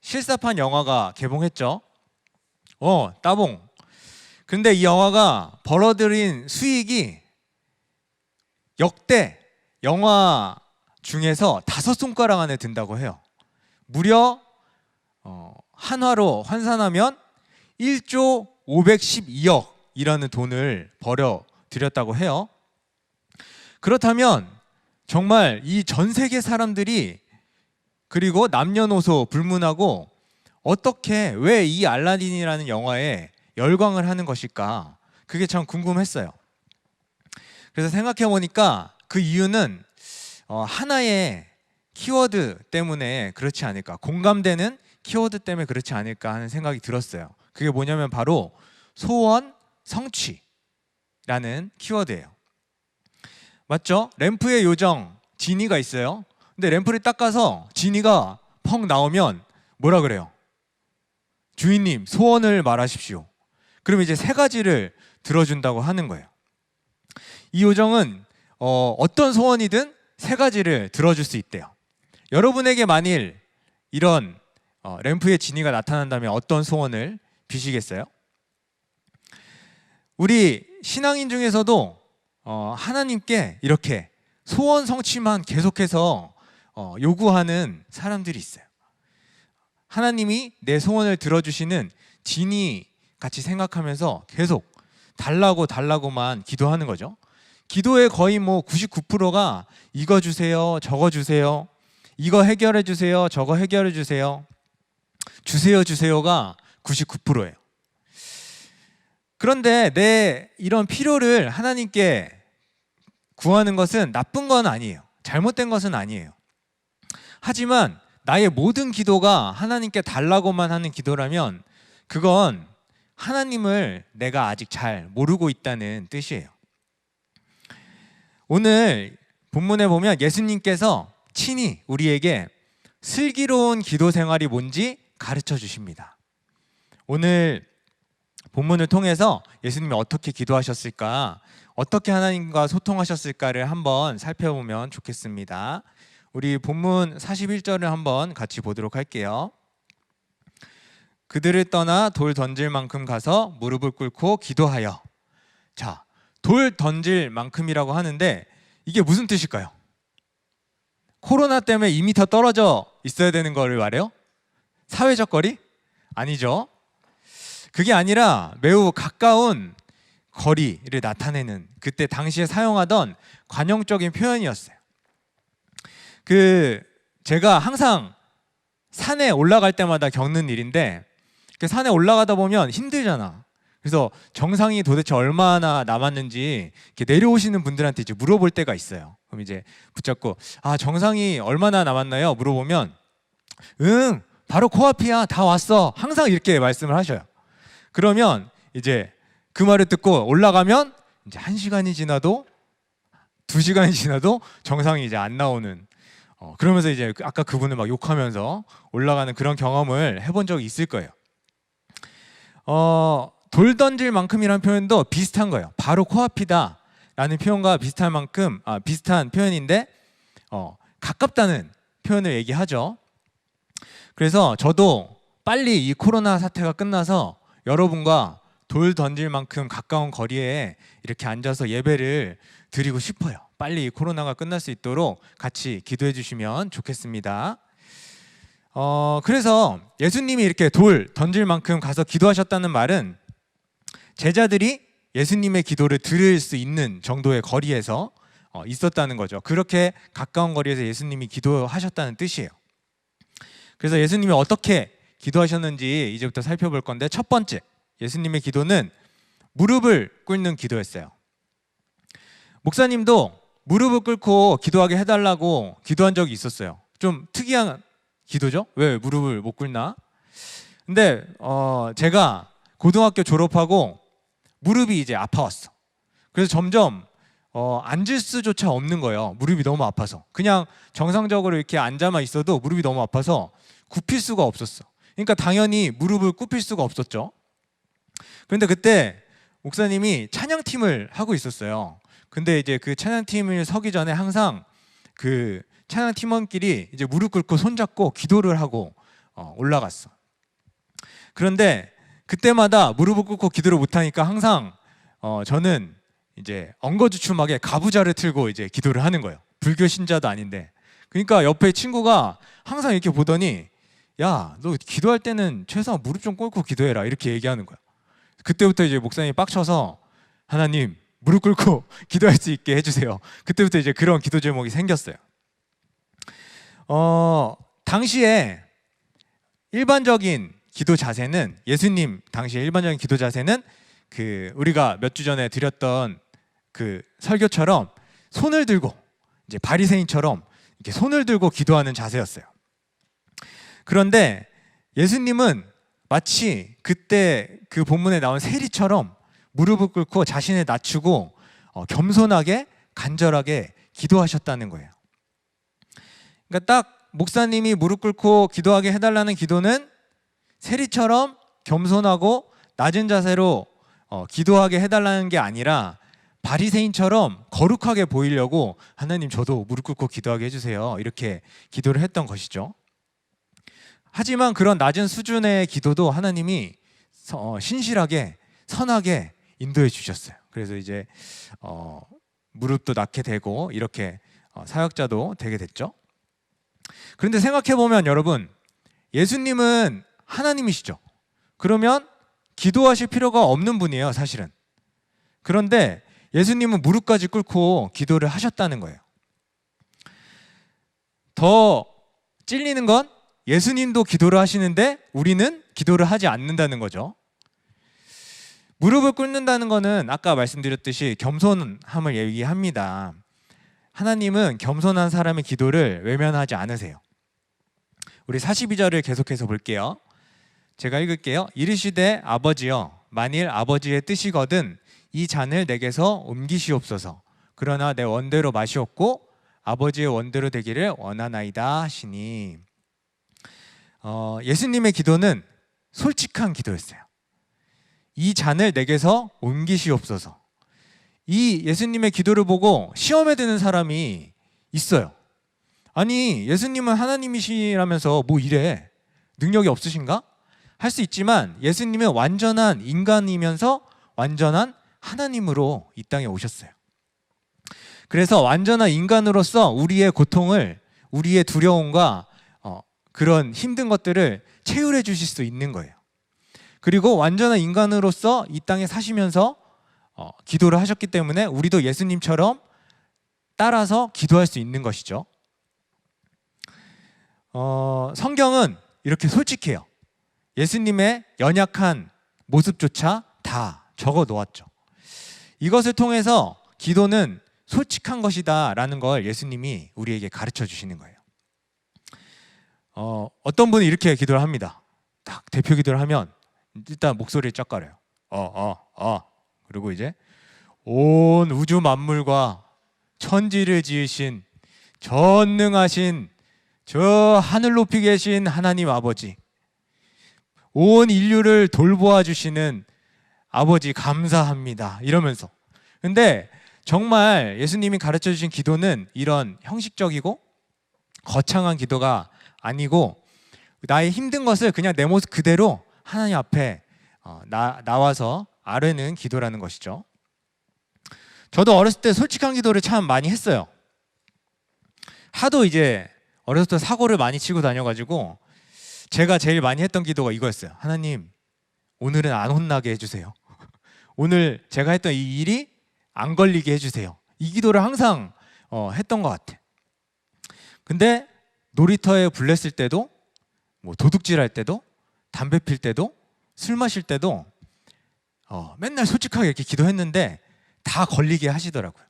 실사판 영화가 개봉했죠. 따봉. 근데 이 영화가 벌어들인 수익이 역대 영화 중에서 5손가락 안에 든다고 해요. 무려 한화로 환산하면 1조 512억이라는 돈을 벌여 들였다고 해요. 그렇다면 정말 이 전 세계 사람들이, 그리고 남녀노소 불문하고 어떻게, 왜 이 알라딘이라는 영화에 열광을 하는 것일까? 그게 참 궁금했어요. 그래서 생각해 보니까 그 이유는 하나의 키워드 때문에 그렇지 않을까, 공감되는 키워드 때문에 그렇지 않을까 하는 생각이 들었어요. 그게 뭐냐면 바로 소원 성취라는 키워드예요. 맞죠? 램프의 요정 지니가 있어요. 근데 램프를 닦아서 지니가 펑 나오면 뭐라 그래요? 주인님, 소원을 말하십시오. 그럼 이제 3가지를 들어준다고 하는 거예요. 이 요정은 어떤 소원이든 3가지를 들어줄 수 있대요. 여러분에게 만일 이런 램프의 지니가 나타난다면 어떤 소원을 비시겠어요? 우리 신앙인 중에서도 하나님께 이렇게 소원 성취만 계속해서 요구하는 사람들이 있어요. 하나님이 내 소원을 들어주시는 지니 같이 생각하면서 계속 달라고만 기도하는 거죠. 기도의 거의 99%가 이거 주세요, 저거 주세요, 이거 해결해 주세요, 저거 해결해 주세요, 주세요가 99%예요. 그런데 내 이런 필요를 하나님께 구하는 것은 나쁜 건 아니에요. 잘못된 것은 아니에요. 하지만 나의 모든 기도가 하나님께 달라고만 하는 기도라면 그건 하나님을 내가 아직 잘 모르고 있다는 뜻이에요. 오늘 본문에 보면 예수님께서 친히 우리에게 슬기로운 기도 생활이 뭔지 가르쳐 주십니다. 오늘 본문을 통해서 예수님이 어떻게 기도하셨을까, 어떻게 하나님과 소통하셨을까를 한번 살펴보면 좋겠습니다. 우리 본문 41절을 한번 같이 보도록 할게요. 그들을 떠나 돌 던질 만큼 가서 무릎을 꿇고 기도하여. 자, 돌 던질 만큼이라고 하는데 이게 무슨 뜻일까요? 코로나 때문에 2m 떨어져 있어야 되는 거를 말해요? 사회적 거리? 아니죠. 그게 아니라 매우 가까운 거리를 나타내는, 그때 당시에 사용하던 관용적인 표현이었어요. 제가 항상 산에 올라갈 때마다 겪는 일인데, 산에 올라가다 보면 힘들잖아. 그래서 정상이 도대체 얼마나 남았는지 이렇게 내려오시는 분들한테 이제 물어볼 때가 있어요. 그럼 이제 붙잡고, 정상이 얼마나 남았나요? 물어보면, 응, 바로 코앞이야, 다 왔어, 항상 이렇게 말씀을 하셔요. 그러면 이제 그 말을 듣고 올라가면 이제 1시간이 지나도 2시간이 지나도 정상이 이제 안 나오는, 그러면서 이제 아까 그분을 막 욕하면서 올라가는 그런 경험을 해본 적이 있을 거예요. 돌 던질 만큼이라는 표현도 비슷한 거예요. 바로 코앞이다 라는 표현과 비슷한 만큼 비슷한 표현인데 가깝다는 표현을 얘기하죠. 그래서 저도 빨리 이 코로나 사태가 끝나서 여러분과 돌 던질 만큼 가까운 거리에 이렇게 앉아서 예배를 드리고 싶어요. 빨리 이 코로나가 끝날 수 있도록 같이 기도해 주시면 좋겠습니다. 그래서 예수님이 이렇게 돌 던질 만큼 가서 기도하셨다는 말은 제자들이 예수님의 기도를 들을 수 있는 정도의 거리에서 있었다는 거죠. 그렇게 가까운 거리에서 예수님이 기도하셨다는 뜻이에요. 그래서 예수님이 어떻게 기도하셨는지 이제부터 살펴볼 건데, 첫 번째, 예수님의 기도는 무릎을 꿇는 기도였어요. 목사님도 무릎을 꿇고 기도하게 해달라고 기도한 적이 있었어요. 좀 특이한 기도죠? 왜 무릎을 못 꿇나? 근데 제가 고등학교 졸업하고 무릎이 이제 아파왔어. 그래서 점점 앉을 수조차 없는 거예요. 무릎이 너무 아파서. 그냥 정상적으로 이렇게 앉아만 있어도 무릎이 너무 아파서 굽힐 수가 없었어. 그러니까 당연히 무릎을 굽힐 수가 없었죠. 그런데 그때 목사님이 찬양팀을 하고 있었어요. 근데 이제 그 찬양팀을 서기 전에 항상 그 찬양팀원끼리 이제 무릎 꿇고 손잡고 기도를 하고 올라갔어. 그런데 그때마다 무릎을 꿇고 기도를 못하니까 항상 저는 이제 엉거주춤하게 가부좌를 틀고 이제 기도를 하는 거예요. 불교 신자도 아닌데. 그러니까 옆에 친구가 항상 이렇게 보더니 야, 너 기도할 때는 최소한 무릎 좀 꿇고 기도해라 이렇게 얘기하는 거야. 그때부터 이제 목사님이 빡쳐서 하나님 무릎 꿇고 기도할 수 있게 해주세요. 그때부터 이제 그런 기도 제목이 생겼어요. 당시에 일반적인 기도 자세는 예수님 당시에 일반적인 기도 자세는 그 우리가 몇 주 전에 드렸던 그 설교처럼 손을 들고 이제 바리새인처럼 이렇게 손을 들고 기도하는 자세였어요. 그런데 예수님은 마치 그때 그 본문에 나온 세리처럼 무릎을 꿇고 자신을 낮추고 겸손하게 간절하게 기도하셨다는 거예요. 그러니까 딱 목사님이 무릎 꿇고 기도하게 해달라는 기도는 세리처럼 겸손하고 낮은 자세로 기도하게 해달라는 게 아니라 바리새인처럼 거룩하게 보이려고 하나님 저도 무릎 꿇고 기도하게 해주세요 이렇게 기도를 했던 것이죠. 하지만 그런 낮은 수준의 기도도 하나님이 신실하게 선하게 인도해 주셨어요. 그래서 이제 무릎도 낳게 되고 이렇게 사역자도 되게 됐죠. 그런데 생각해 보면 여러분, 예수님은 하나님이시죠. 그러면 기도하실 필요가 없는 분이에요, 사실은. 그런데 예수님은 무릎까지 꿇고 기도를 하셨다는 거예요. 더 찔리는 건 예수님도 기도를 하시는데 우리는 기도를 하지 않는다는 거죠. 무릎을 꿇는다는 거는 아까 말씀드렸듯이 겸손함을 얘기합니다. 하나님은 겸손한 사람의 기도를 외면하지 않으세요. 우리 42절을 계속해서 볼게요. 제가 읽을게요. 이르시되 아버지여, 만일 아버지의 뜻이거든 이 잔을 내게서 옮기시옵소서. 그러나 내 원대로 마시옵고 아버지의 원대로 되기를 원하나이다 하시니, 예수님의 기도는 솔직한 기도였어요. 이 잔을 내게서 옮기시옵소서. 이 예수님의 기도를 보고 시험에 드는 사람이 있어요. 아니, 예수님은 하나님이시라면서 뭐 이래? 능력이 없으신가? 할 수 있지만 예수님은 완전한 인간이면서 완전한 하나님으로 이 땅에 오셨어요. 그래서 완전한 인간으로서 우리의 고통을, 우리의 두려움과 그런 힘든 것들을 채울해 주실 수 있는 거예요. 그리고 완전한 인간으로서 이 땅에 사시면서 기도를 하셨기 때문에 우리도 예수님처럼 따라서 기도할 수 있는 것이죠. 성경은 이렇게 솔직해요. 예수님의 연약한 모습조차 다 적어 놓았죠. 이것을 통해서 기도는 솔직한 것이다 라는 걸 예수님이 우리에게 가르쳐 주시는 거예요. 어떤 분이 이렇게 기도를 합니다. 딱 대표 기도를 하면 일단 목소리를 쫙 가려요. 그리고 이제 온 우주 만물과 천지를 지으신 전능하신 저 하늘 높이 계신 하나님 아버지, 온 인류를 돌보아 주시는 아버지 감사합니다 이러면서. 근데 정말 예수님이 가르쳐 주신 기도는 이런 형식적이고 거창한 기도가 아니고 나의 힘든 것을 그냥 내 모습 그대로 하나님 앞에 나와서 아뢰는 기도라는 것이죠. 저도 어렸을 때 솔직한 기도를 참 많이 했어요. 하도 이제 어렸을 때 사고를 많이 치고 다녀가지고 제가 제일 많이 했던 기도가 이거였어요. 하나님, 오늘은 안 혼나게 해주세요. 오늘 제가 했던 이 일이 안 걸리게 해주세요. 이 기도를 항상 했던 것 같아. 근데 놀이터에 불냈을 때도, 뭐 도둑질할 때도, 담배 필 때도, 술 마실 때도 맨날 솔직하게 이렇게 기도했는데 다 걸리게 하시더라고요.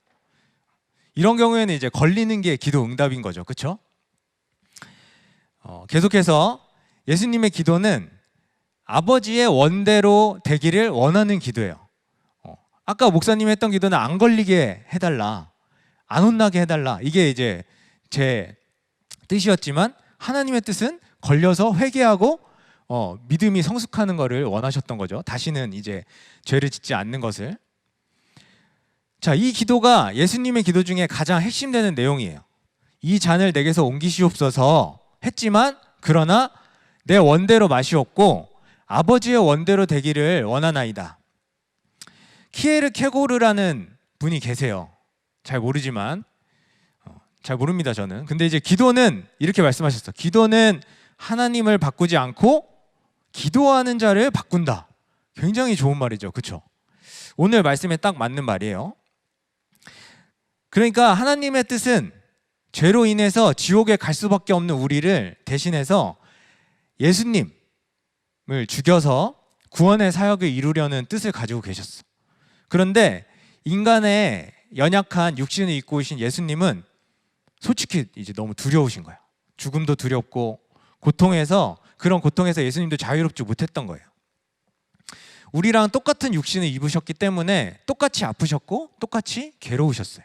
이런 경우에는 이제 걸리는 게 기도 응답인 거죠, 그렇죠? 계속해서 예수님의 기도는 아버지의 원대로 되기를 원하는 기도예요. 아까 목사님이 했던 기도는 안 걸리게 해달라, 안 혼나게 해달라, 이게 이제 제 뜻이었지만 하나님의 뜻은 걸려서 회개하고 믿음이 성숙하는 것을 원하셨던 거죠. 다시는 이제 죄를 짓지 않는 것을. 자, 이 기도가 예수님의 기도 중에 가장 핵심되는 내용이에요. 이 잔을 내게서 옮기시옵소서 했지만 그러나 내 원대로 마시옵고 아버지의 원대로 되기를 원하나이다. 키에르케고르라는 분이 계세요. 잘 모르지만 잘 모릅니다, 저는. 근데 이제 기도는 이렇게 말씀하셨어. 기도는 하나님을 바꾸지 않고 기도하는 자를 바꾼다. 굉장히 좋은 말이죠. 그렇죠? 오늘 말씀에 딱 맞는 말이에요. 그러니까 하나님의 뜻은 죄로 인해서 지옥에 갈 수밖에 없는 우리를 대신해서 예수님을 죽여서 구원의 사역을 이루려는 뜻을 가지고 계셨어. 그런데 인간의 연약한 육신을 입고 오신 예수님은 솔직히 이제 너무 두려우신 거야. 죽음도 두렵고 그런 고통에서 예수님도 자유롭지 못했던 거예요. 우리랑 똑같은 육신을 입으셨기 때문에 똑같이 아프셨고 똑같이 괴로우셨어요.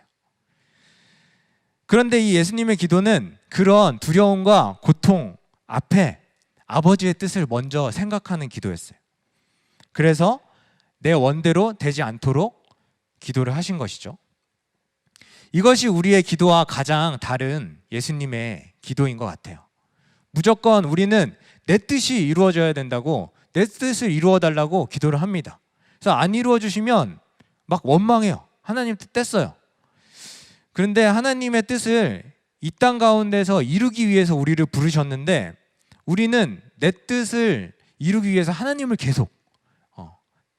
그런데 이 예수님의 기도는 그런 두려움과 고통 앞에 아버지의 뜻을 먼저 생각하는 기도였어요. 그래서 내 원대로 되지 않도록 기도를 하신 것이죠. 이것이 우리의 기도와 가장 다른 예수님의 기도인 것 같아요. 무조건 우리는 내 뜻이 이루어져야 된다고, 내 뜻을 이루어 달라고 기도를 합니다. 그래서 안 이루어 주시면 막 원망해요. 하나님 뜻 뗐어요. 그런데 하나님의 뜻을 이 땅 가운데서 이루기 위해서 우리를 부르셨는데, 우리는 내 뜻을 이루기 위해서 하나님을 계속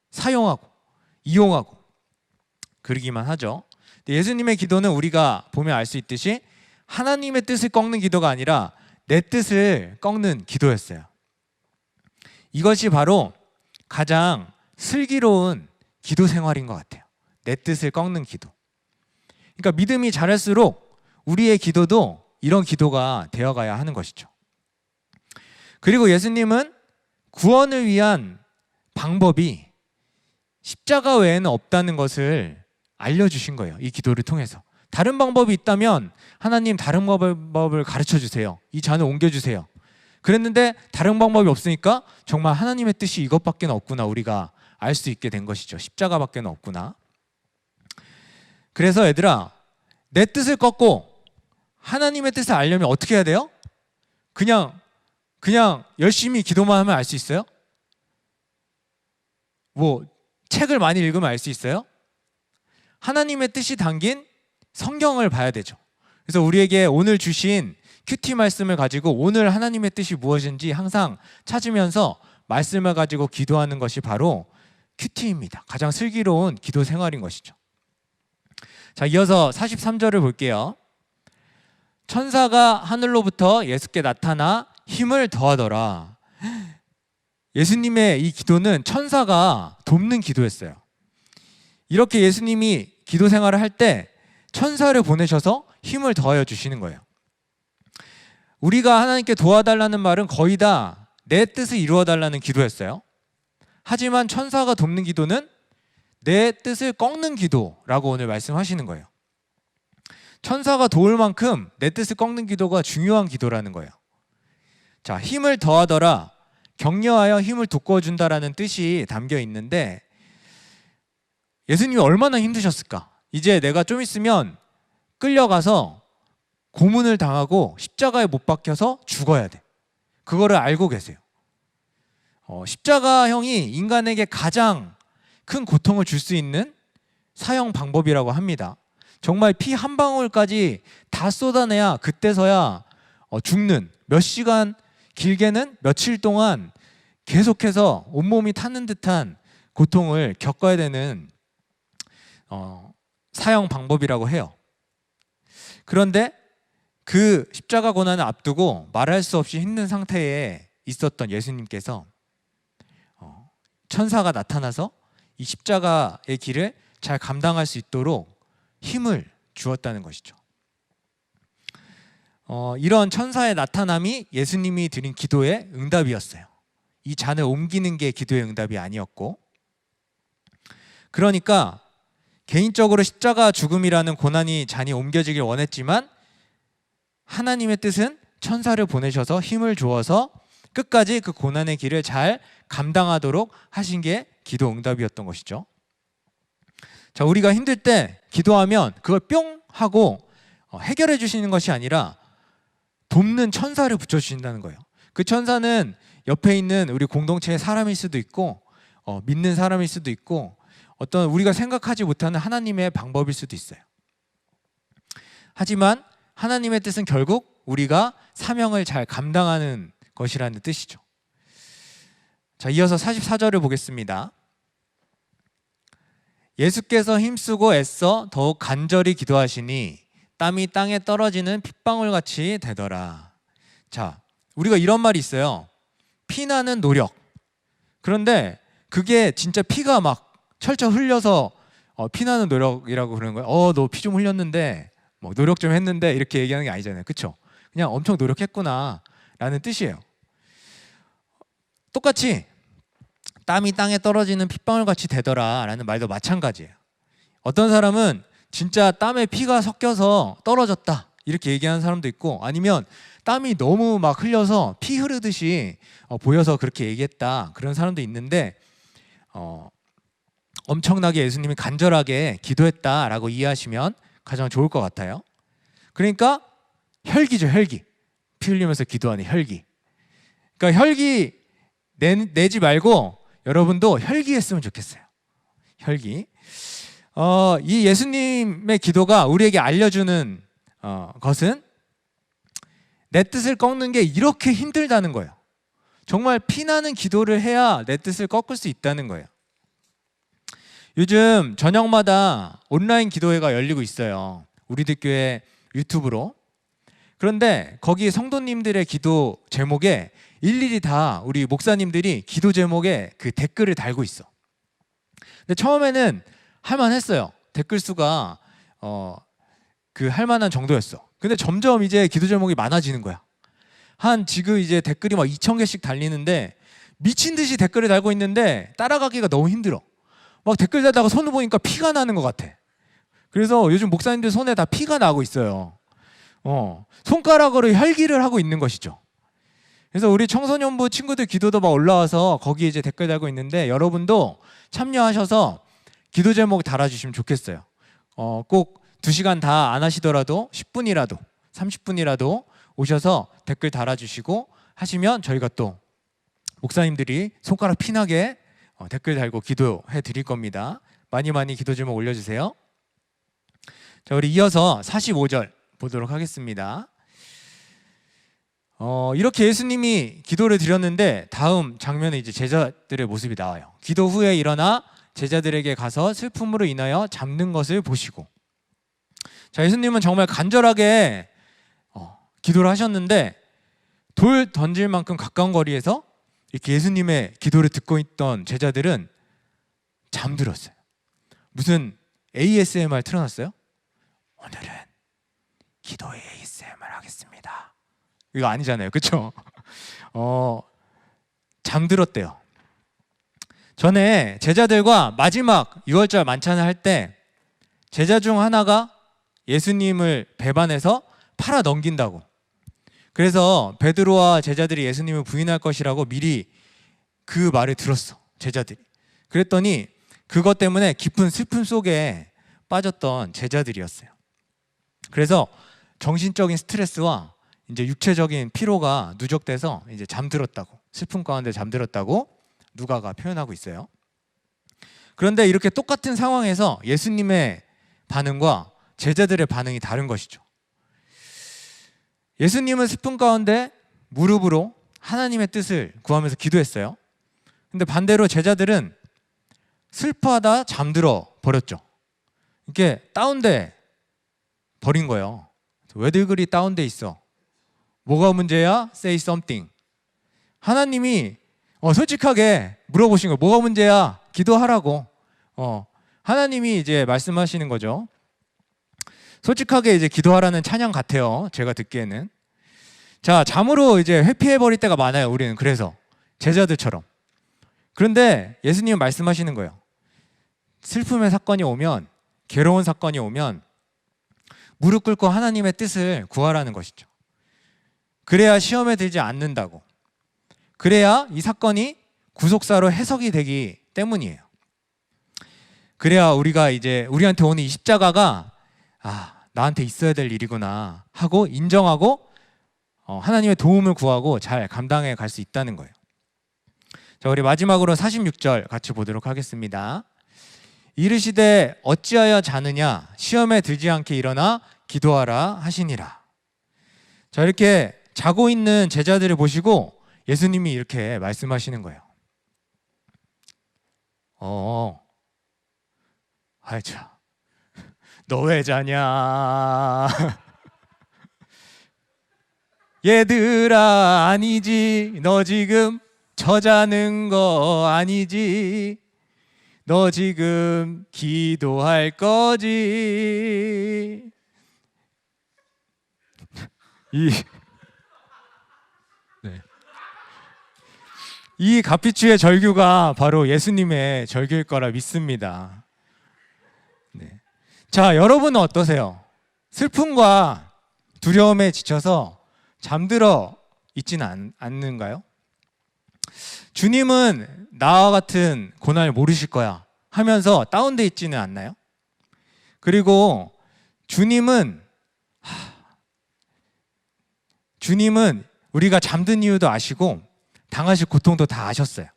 사용하고 이용하고 그러기만 하죠. 예수님의 기도는 우리가 보면 알 수 있듯이 하나님의 뜻을 꺾는 기도가 아니라 내 뜻을 꺾는 기도였어요. 이것이 바로 가장 슬기로운 기도 생활인 것 같아요. 내 뜻을 꺾는 기도. 그러니까 믿음이 자랄수록 우리의 기도도 이런 기도가 되어가야 하는 것이죠. 그리고 예수님은 구원을 위한 방법이 십자가 외에는 없다는 것을 알려주신 거예요. 이 기도를 통해서. 다른 방법이 있다면 하나님 다른 방법을 가르쳐 주세요. 이 잔을 옮겨주세요. 그랬는데 다른 방법이 없으니까 정말 하나님의 뜻이 이것밖에 없구나 우리가 알 수 있게 된 것이죠. 십자가밖에 없구나. 그래서 얘들아, 내 뜻을 꺾고 하나님의 뜻을 알려면 어떻게 해야 돼요? 그냥 열심히 기도만 하면 알 수 있어요? 뭐 책을 많이 읽으면 알 수 있어요? 하나님의 뜻이 담긴 성경을 봐야 되죠. 그래서 우리에게 오늘 주신 큐티 말씀을 가지고 오늘 하나님의 뜻이 무엇인지 항상 찾으면서 말씀을 가지고 기도하는 것이 바로 큐티입니다. 가장 슬기로운 기도 생활인 것이죠. 자, 이어서 43절을 볼게요. 천사가 하늘로부터 예수께 나타나 힘을 더하더라. 예수님의 이 기도는 천사가 돕는 기도였어요. 이렇게 예수님이 기도 생활을 할 때 천사를 보내셔서 힘을 더하여 주시는 거예요. 우리가 하나님께 도와달라는 말은 거의 다 내 뜻을 이루어 달라는 기도였어요. 하지만 천사가 돕는 기도는 내 뜻을 꺾는 기도라고 오늘 말씀하시는 거예요. 천사가 도울 만큼 내 뜻을 꺾는 기도가 중요한 기도라는 거예요. 자, 힘을 더하더라, 격려하여 힘을 돋궈준다라는 뜻이 담겨 있는데, 예수님이 얼마나 힘드셨을까? 이제 내가 좀 있으면 끌려가서 고문을 당하고 십자가에 못 박혀서 죽어야 돼. 그거를 알고 계세요. 십자가형이 인간에게 가장 큰 고통을 줄 수 있는 사형 방법이라고 합니다. 정말 피 한 방울까지 다 쏟아내야 그때서야 죽는, 몇 시간, 길게는 며칠 동안 계속해서 온몸이 타는 듯한 고통을 겪어야 되는 사형 방법이라고 해요. 그런데 그 십자가 고난을 앞두고 말할 수 없이 힘든 상태에 있었던 예수님께서 천사가 나타나서 이 십자가의 길을 잘 감당할 수 있도록 힘을 주었다는 것이죠. 이런 천사의 나타남이 예수님이 드린 기도의 응답이었어요. 이 잔을 옮기는 게 기도의 응답이 아니었고, 그러니까 개인적으로 십자가 죽음이라는 고난이 잔이 옮겨지길 원했지만 하나님의 뜻은 천사를 보내셔서 힘을 주어서 끝까지 그 고난의 길을 잘 감당하도록 하신 게 기도 응답이었던 것이죠. 자, 우리가 힘들 때 기도하면 그걸 뿅 하고 해결해 주시는 것이 아니라 돕는 천사를 붙여주신다는 거예요. 그 천사는 옆에 있는 우리 공동체의 사람일 수도 있고 믿는 사람일 수도 있고 어떤 우리가 생각하지 못하는 하나님의 방법일 수도 있어요. 하지만 하나님의 뜻은 결국 우리가 사명을 잘 감당하는 것이라는 뜻이죠. 자, 이어서 44절을 보겠습니다. 예수께서 힘쓰고 애써 더욱 간절히 기도하시니 땀이 땅에 떨어지는 핏방울같이 되더라. 자, 우리가 이런 말이 있어요. 피나는 노력. 그런데 그게 진짜 피가 막 철철 흘려서 피나는 노력이라고 그러는 거예요. 너 피 좀 흘렸는데 뭐 노력 좀 했는데 이렇게 얘기하는 게 아니잖아요. 그렇죠? 그냥 엄청 노력했구나 라는 뜻이에요. 똑같이 땀이 땅에 떨어지는 핏방울같이 되더라 라는 말도 마찬가지예요. 어떤 사람은 진짜 땀에 피가 섞여서 떨어졌다 이렇게 얘기하는 사람도 있고, 아니면 땀이 너무 막 흘려서 피 흐르듯이 보여서 그렇게 얘기했다 그런 사람도 있는데, 엄청나게 예수님이 간절하게 기도했다라고 이해하시면 가장 좋을 것 같아요. 그러니까 혈기죠, 혈기. 피 흘리면서 기도하는 혈기. 그러니까 혈기 내지 말고 여러분도 혈기했으면 좋겠어요. 혈기. 이 예수님의 기도가 우리에게 알려주는 것은 내 뜻을 꺾는 게 이렇게 힘들다는 거예요. 정말 피나는 기도를 해야 내 뜻을 꺾을 수 있다는 거예요. 요즘 저녁마다 온라인 기도회가 열리고 있어요. 우리들 교회 유튜브로. 그런데 거기 성도님들의 기도 제목에 일일이 다 우리 목사님들이 기도 제목에 그 댓글을 달고 있어. 근데 처음에는 할만했어요. 댓글 수가 그 할만한 정도였어. 근데 점점 이제 기도 제목이 많아지는 거야. 지금 이제 댓글이 막 2,000개씩 달리는데 미친 듯이 댓글을 달고 있는데 따라가기가 너무 힘들어. 막 댓글 달다가 손을 보니까 피가 나는 것 같아. 그래서 요즘 목사님들 손에 다 피가 나고 있어요. 손가락으로 혈기를 하고 있는 것이죠. 그래서 우리 청소년부 친구들 기도도 막 올라와서 거기에 이제 댓글 달고 있는데, 여러분도 참여하셔서 기도 제목 달아주시면 좋겠어요. 꼭 2시간 다 안 하시더라도 10분이라도 30분이라도 오셔서 댓글 달아주시고 하시면 저희가 또 목사님들이 손가락 피나게 댓글 달고 기도해 드릴 겁니다. 많이 많이 기도 제목 올려주세요. 자, 우리 이어서 45절 보도록 하겠습니다. 이렇게 예수님이 기도를 드렸는데 다음 장면에 이제 제자들의 모습이 나와요. 기도 후에 일어나 제자들에게 가서 슬픔으로 인하여 잠든 것을 보시고. 자, 예수님은 정말 간절하게 기도를 하셨는데 돌 던질 만큼 가까운 거리에서 이렇게 예수님의 기도를 듣고 있던 제자들은 잠들었어요. 무슨 ASMR 틀어놨어요? 오늘은 기도의 ASMR 하겠습니다. 이거 아니잖아요, 그렇죠? 잠들었대요. 전에 제자들과 마지막 6월절 만찬을 할 때 제자 중 하나가 예수님을 배반해서 팔아 넘긴다고. 그래서 베드로와 제자들이 예수님을 부인할 것이라고 미리 그 말을 들었어, 제자들이. 그랬더니 그것 때문에 깊은 슬픔 속에 빠졌던 제자들이었어요. 그래서 정신적인 스트레스와 이제 육체적인 피로가 누적돼서 이제 잠들었다고, 슬픔 가운데 잠들었다고 누가가 표현하고 있어요. 그런데 이렇게 똑같은 상황에서 예수님의 반응과 제자들의 반응이 다른 것이죠. 예수님은 슬픔 가운데 무릎으로 하나님의 뜻을 구하면서 기도했어요. 근데 반대로 제자들은 슬퍼하다 잠들어 버렸죠. 이게 다운돼 버린 거예요. 왜들 그리 다운돼 있어? 뭐가 문제야? Say something. 하나님이 솔직하게 물어보신 거예요. 뭐가 문제야? 기도하라고. 하나님이 이제 말씀하시는 거죠. 솔직하게 이제 기도하라는 찬양 같아요, 제가 듣기에는. 자, 잠으로 이제 회피해 버릴 때가 많아요, 우리는. 그래서 제자들처럼. 그런데 예수님은 말씀하시는 거예요. 슬픔의 사건이 오면, 괴로운 사건이 오면 무릎 꿇고 하나님의 뜻을 구하라는 것이죠. 그래야 시험에 들지 않는다고. 그래야 이 사건이 구속사로 해석이 되기 때문이에요. 그래야 우리가 이제 우리한테 오는 이 십자가가 나한테 있어야 될 일이구나 하고 인정하고 하나님의 도움을 구하고 잘 감당해 갈 수 있다는 거예요. 자, 우리 마지막으로 46절 같이 보도록 하겠습니다. 이르시되 어찌하여 자느냐, 시험에 들지 않게 일어나 기도하라 하시니라. 자, 이렇게 자고 있는 제자들을 보시고 예수님이 이렇게 말씀하시는 거예요. 아이 참, 너 왜 자냐? 얘들아, 아니지. 너 지금 저자는 거 아니지. 너 지금 기도할 거지. 이 가피추의 절규가 바로 예수님의 절규일 거라 믿습니다. 네. 자, 여러분은 어떠세요? 슬픔과 두려움에 지쳐서 잠들어 있지는 않는가요? 주님은 나와 같은 고난을 모르실 거야 하면서 다운돼 있지는 않나요? 그리고 주님은 우리가 잠든 이유도 아시고 당하실 고통도 다 아셨어요.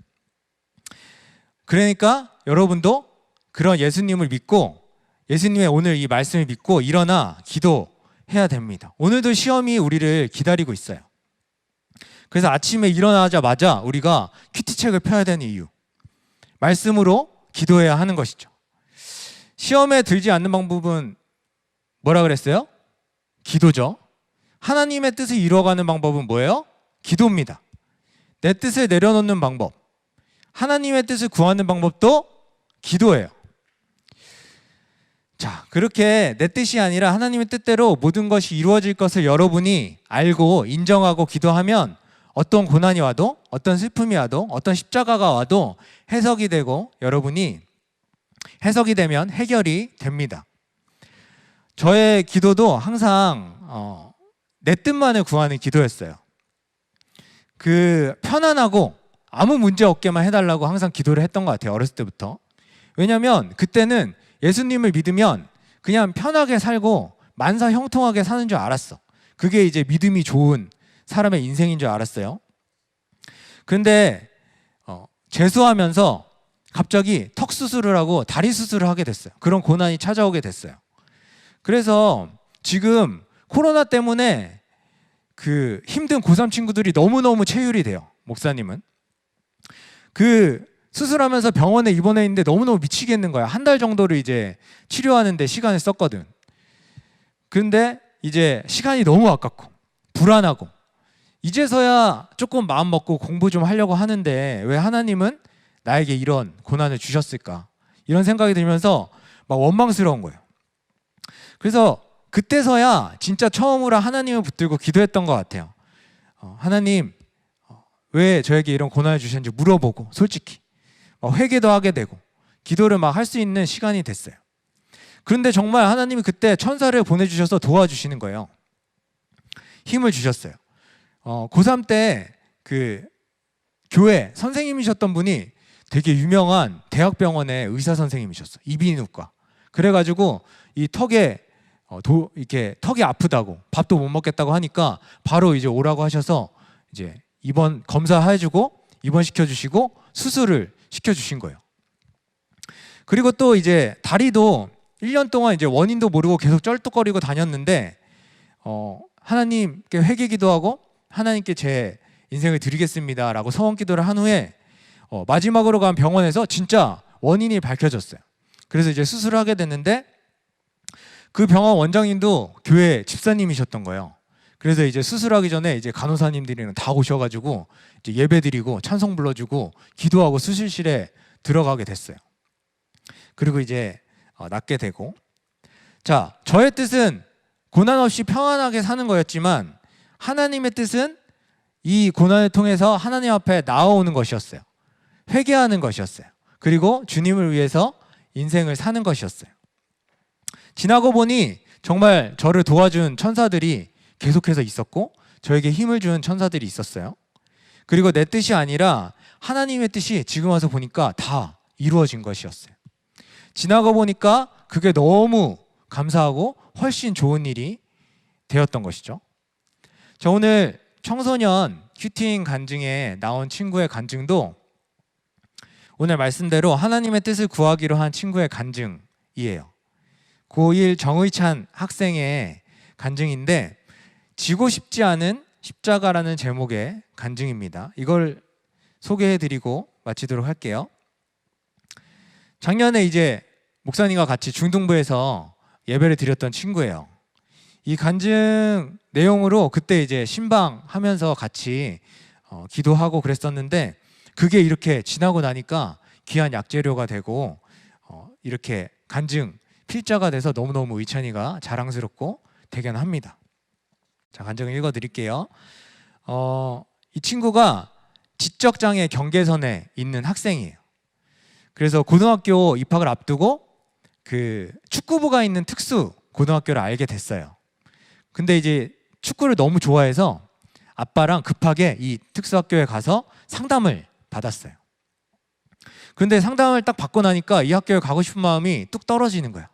그러니까 여러분도 그런 예수님을 믿고, 예수님의 오늘 이 말씀을 믿고 일어나 기도해야 됩니다. 오늘도 시험이 우리를 기다리고 있어요. 그래서 아침에 일어나자마자 우리가 큐티책을 펴야 되는 이유, 말씀으로 기도해야 하는 것이죠. 시험에 들지 않는 방법은 뭐라 그랬어요? 기도죠. 하나님의 뜻을 이루어가는 방법은 뭐예요? 기도입니다. 내 뜻을 내려놓는 방법, 하나님의 뜻을 구하는 방법도 기도예요. 자, 그렇게 내 뜻이 아니라 하나님의 뜻대로 모든 것이 이루어질 것을 여러분이 알고 인정하고 기도하면 어떤 고난이 와도, 어떤 슬픔이 와도, 어떤 십자가가 와도 해석이 되고 여러분이 해석이 되면 해결이 됩니다. 저의 기도도 항상 내 뜻만을 구하는 기도였어요. 편안하고 아무 문제 없게만 해달라고 항상 기도를 했던 것 같아요. 어렸을 때부터. 왜냐하면 그때는 예수님을 믿으면 그냥 편하게 살고 만사 형통하게 사는 줄 알았어. 그게 이제 믿음이 좋은 사람의 인생인 줄 알았어요. 그런데 재수하면서 갑자기 턱 수술을 하고 다리 수술을 하게 됐어요. 그런 고난이 찾아오게 됐어요. 그래서 지금 코로나 때문에 힘든 고3 친구들이 너무너무 체휼이 돼요. 목사님은 수술하면서 병원에 입원해 있는데 너무너무 미치겠는 거야. 한 달 정도를 이제 치료하는데 시간을 썼거든. 근데 이제 시간이 너무 아깝고 불안하고 이제서야 조금 마음 먹고 공부 좀 하려고 하는데 왜 하나님은 나에게 이런 고난을 주셨을까? 이런 생각이 들면서 막 원망스러운 거예요. 그래서 그때서야 진짜 처음으로 하나님을 붙들고 기도했던 것 같아요. 하나님, 왜 저에게 이런 고난을 주셨는지 물어보고 솔직히 회개도 하게 되고 기도를 막 할 수 있는 시간이 됐어요. 그런데 정말 하나님이 그때 천사를 보내주셔서 도와주시는 거예요. 힘을 주셨어요. 고3 때 교회 선생님이셨던 분이 되게 유명한 대학병원의 의사 선생님이셨어요. 이비인후과. 그래가지고 이 이렇게 턱이 아프다고 밥도 못 먹겠다고 하니까 바로 이제 오라고 하셔서 이제 입원 검사해주고 입원시켜주시고 수술을 시켜주신 거예요. 그리고 또 이제 다리도 1년 동안 이제 원인도 모르고 계속 쩔뚝거리고 다녔는데 하나님께 회개 기도하고 하나님께 제 인생을 드리겠습니다라고 서원 기도를 한 후에 마지막으로 간 병원에서 진짜 원인이 밝혀졌어요. 그래서 이제 수술을 하게 됐는데 그 병원 원장님도 교회 집사님이셨던 거예요. 그래서 이제 수술하기 전에 이제 간호사님들이랑 다 오셔가지고 이제 예배드리고 찬송 불러주고 기도하고 수술실에 들어가게 됐어요. 그리고 이제 낫게 되고, 자, 저의 뜻은 고난 없이 평안하게 사는 거였지만 하나님의 뜻은 이 고난을 통해서 하나님 앞에 나아오는 것이었어요. 회개하는 것이었어요. 그리고 주님을 위해서 인생을 사는 것이었어요. 지나고 보니 정말 저를 도와준 천사들이 계속해서 있었고 저에게 힘을 준 천사들이 있었어요. 그리고 내 뜻이 아니라 하나님의 뜻이 지금 와서 보니까 다 이루어진 것이었어요. 지나고 보니까 그게 너무 감사하고 훨씬 좋은 일이 되었던 것이죠. 자, 오늘 청소년 큐팅 간증에 나온 친구의 간증도 오늘 말씀대로 하나님의 뜻을 구하기로 한 친구의 간증이에요. 고1 정의찬 학생의 간증인데 지고 싶지 않은 십자가라는 제목의 간증입니다. 이걸 소개해드리고 마치도록 할게요. 작년에 이제 목사님과 같이 중등부에서 예배를 드렸던 친구예요. 이 간증 내용으로 그때 이제 신방하면서 같이 기도하고 그랬었는데, 그게 이렇게 지나고 나니까 귀한 약재료가 되고 이렇게 간증 필자가 돼서 너무너무 의찬이가 자랑스럽고 대견합니다. 자, 간증을 읽어드릴게요. 이 친구가 지적장애 경계선에 있는 학생이에요. 그래서 고등학교 입학을 앞두고 그 축구부가 있는 특수 고등학교를 알게 됐어요. 근데 이제 축구를 너무 좋아해서 아빠랑 급하게 이 특수학교에 가서 상담을 받았어요. 근데 상담을 딱 받고 나니까 이 학교에 가고 싶은 마음이 뚝 떨어지는 거야.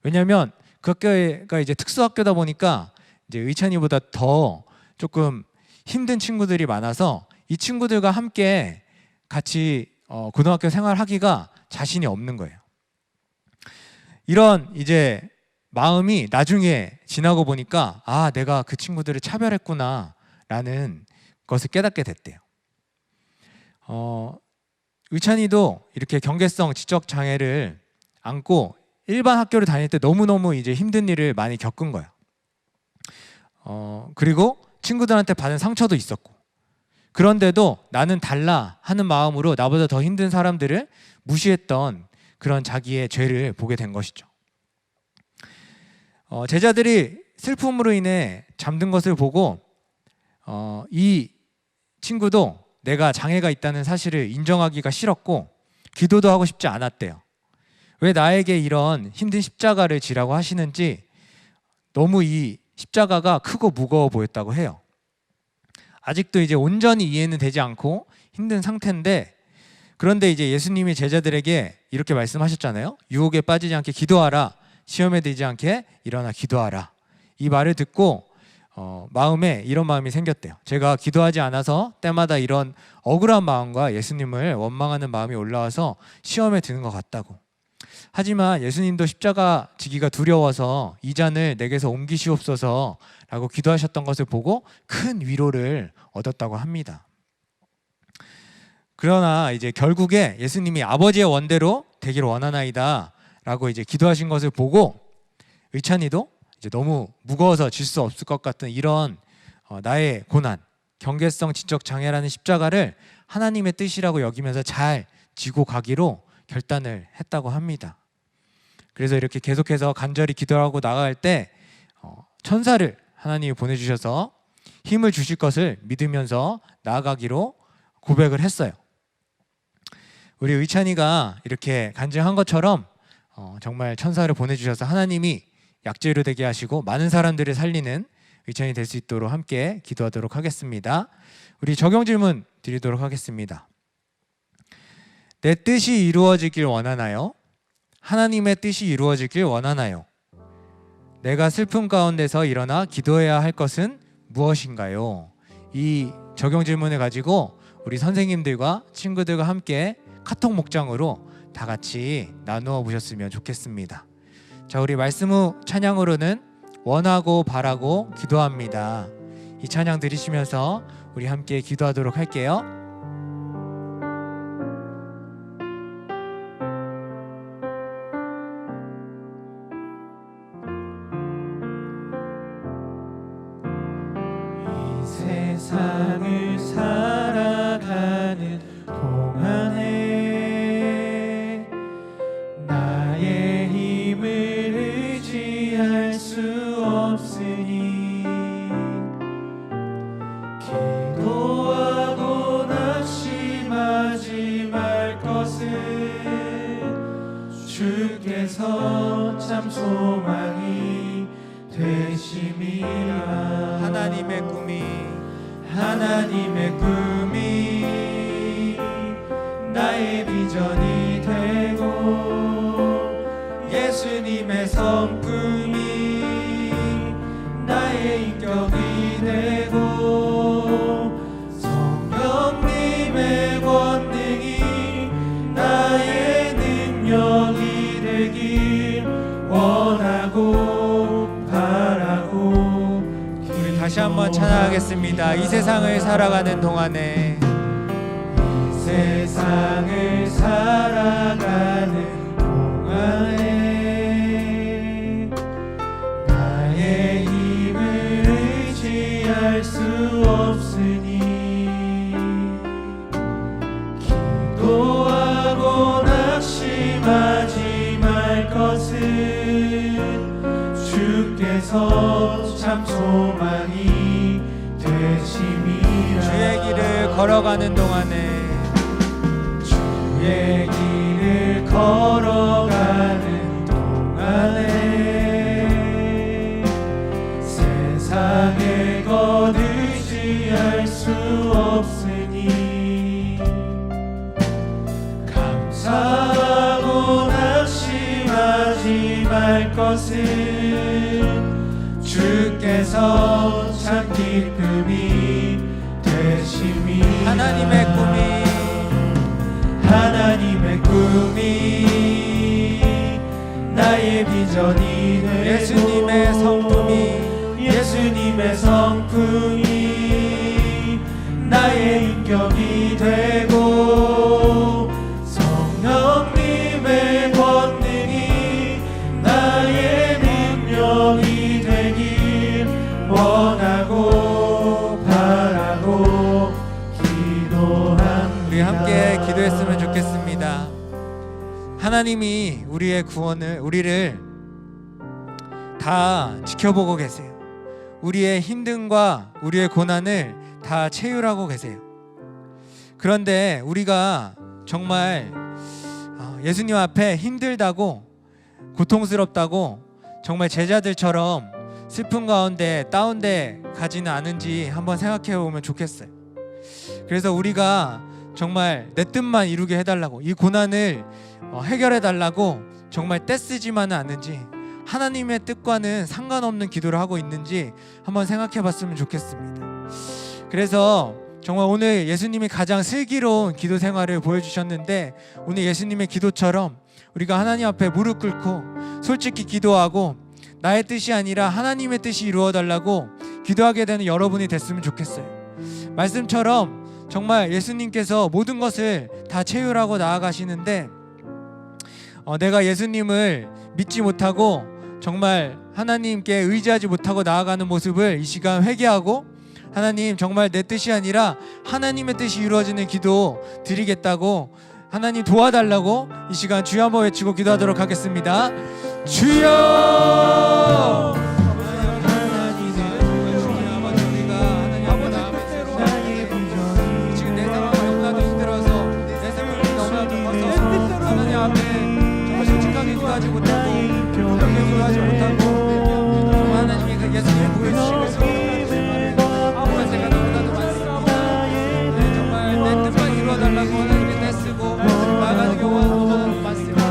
왜냐면 그 학교가 이제 특수학교다 보니까 이제 의찬이보다 더 조금 힘든 친구들이 많아서 이 친구들과 함께 같이 고등학교 생활하기가 자신이 없는 거예요. 이런 이제 마음이 나중에 지나고 보니까 내가 그 친구들을 차별했구나 라는 것을 깨닫게 됐대요. 의찬이도 이렇게 경계성 지적 장애를 안고 일반 학교를 다닐 때 너무너무 이제 힘든 일을 많이 겪은 거예요. 그리고 친구들한테 받은 상처도 있었고, 그런데도 나는 달라 하는 마음으로 나보다 더 힘든 사람들을 무시했던 그런 자기의 죄를 보게 된 것이죠. 제자들이 슬픔으로 인해 잠든 것을 보고 이 친구도 내가 장애가 있다는 사실을 인정하기가 싫었고 기도도 하고 싶지 않았대요. 왜 나에게 이런 힘든 십자가를 지라고 하시는지 너무 이 십자가가 크고 무거워 보였다고 해요. 아직도 이제 온전히 이해는 되지 않고 힘든 상태인데, 그런데 이제 예수님이 제자들에게 이렇게 말씀하셨잖아요. 유혹에 빠지지 않게 기도하라. 시험에 들지 않게 일어나 기도하라. 이 말을 듣고 마음에 이런 마음이 생겼대요. 제가 기도하지 않아서 때마다 이런 억울한 마음과 예수님을 원망하는 마음이 올라와서 시험에 드는 것 같다고. 하지만 예수님도 십자가 지기가 두려워서 이 잔을 내게서 옮기시옵소서 라고 기도하셨던 것을 보고 큰 위로를 얻었다고 합니다. 그러나 이제 결국에 예수님이 아버지의 원대로 되기를 원하나이다 라고 이제 기도하신 것을 보고 의찬이도 이제 너무 무거워서 질 수 없을 것 같은 이런 나의 고난, 경계성 지적 장애라는 십자가를 하나님의 뜻이라고 여기면서 잘 지고 가기로 결단을 했다고 합니다. 그래서 이렇게 계속해서 간절히 기도하고 나갈 때 천사를 하나님이 보내주셔서 힘을 주실 것을 믿으면서 나아가기로 고백을 했어요. 우리 의찬이가 이렇게 간증한 것처럼 정말 천사를 보내주셔서 하나님이 약재로 되게 하시고 많은 사람들을 살리는 의찬이 될 수 있도록 함께 기도하도록 하겠습니다. 우리 적용 질문 드리도록 하겠습니다. 내 뜻이 이루어지길 원하나요? 하나님의 뜻이 이루어지길 원하나요? 내가 슬픔 가운데서 일어나 기도해야 할 것은 무엇인가요? 이 적용 질문을 가지고 우리 선생님들과 친구들과 함께 카톡 목장으로 다 같이 나누어 보셨으면 좋겠습니다. 자, 우리 말씀 후 찬양으로는 원하고 바라고 기도합니다. 이 찬양 들으시면서 우리 함께 기도하도록 할게요. 이 세상을 살아가는 동안에 나의 힘을 의지할 수 없으니 기도하고 낙심하지 말 것은 주께서 참 소망이 되심이라. 하나님의 꿈이 나의 비전이 되고 예수님의 성품이 나의 인격이 되고 성령님의 권능이 나의 능력이 되길 원하고 바라고 우리 다시 한번 찬양하겠습니다. 이 세상을 살아가는 동안에 세상을 살아가는 동안에 나의 힘을 의지할 수 없으니 기도하고 낙심하지 말 것은 주께서 참 소망이 되심이라. 주의 길을 걸어가는 동안에 주의 길을 걸어가는 동안에 세상의 것 의지할 수 없으니 감사하고 낙심하지 말 것은 주께서 참 기쁨이 되심이라. 하나님의 꿈이 나의 비전이 되고 예수님의 성품이 나의 인격이 되고 성령님의 권능이 나의 능력이 되길 원하고 바라고 기도합니다. 우리 함께 기도했으면 좋겠습니다. 하나님이 우리의 구원을, 우리를 다 지켜보고 계세요. 우리의 힘듦과 우리의 고난을 다 체휼하고 계세요. 그런데 우리가 정말 예수님 앞에 힘들다고, 고통스럽다고 정말 제자들처럼 슬픔 가운데 다운돼 가지는 않은지 한번 생각해 보면 좋겠어요. 그래서 우리가 정말 내 뜻만 이루게 해달라고, 이 고난을 해결해 달라고 정말 떼쓰지만은 않는지, 하나님의 뜻과는 상관없는 기도를 하고 있는지 한번 생각해 봤으면 좋겠습니다. 그래서 정말 오늘 예수님이 가장 슬기로운 기도 생활을 보여주셨는데, 오늘 예수님의 기도처럼 우리가 하나님 앞에 무릎 꿇고 솔직히 기도하고 나의 뜻이 아니라 하나님의 뜻이 이루어 달라고 기도하게 되는 여러분이 됐으면 좋겠어요. 말씀처럼 정말 예수님께서 모든 것을 다 체휼하고 나아가시는데, 내가 예수님을 믿지 못하고 정말 하나님께 의지하지 못하고 나아가는 모습을 이 시간 회개하고, 하나님 정말 내 뜻이 아니라 하나님의 뜻이 이루어지는 기도 드리겠다고, 하나님 도와달라고 이 시간 주여 한번 외치고 기도하도록 하겠습니다. 주여! 하지 못하고 하지 못하고 하나님이 그 예수님을 보여주시면서 아무런 제가 너무나도 많습니다. 정말 내 뜻만 이루어달라고 하나님께 떼쓰고 나가는 경우가 너무나도 많습니다.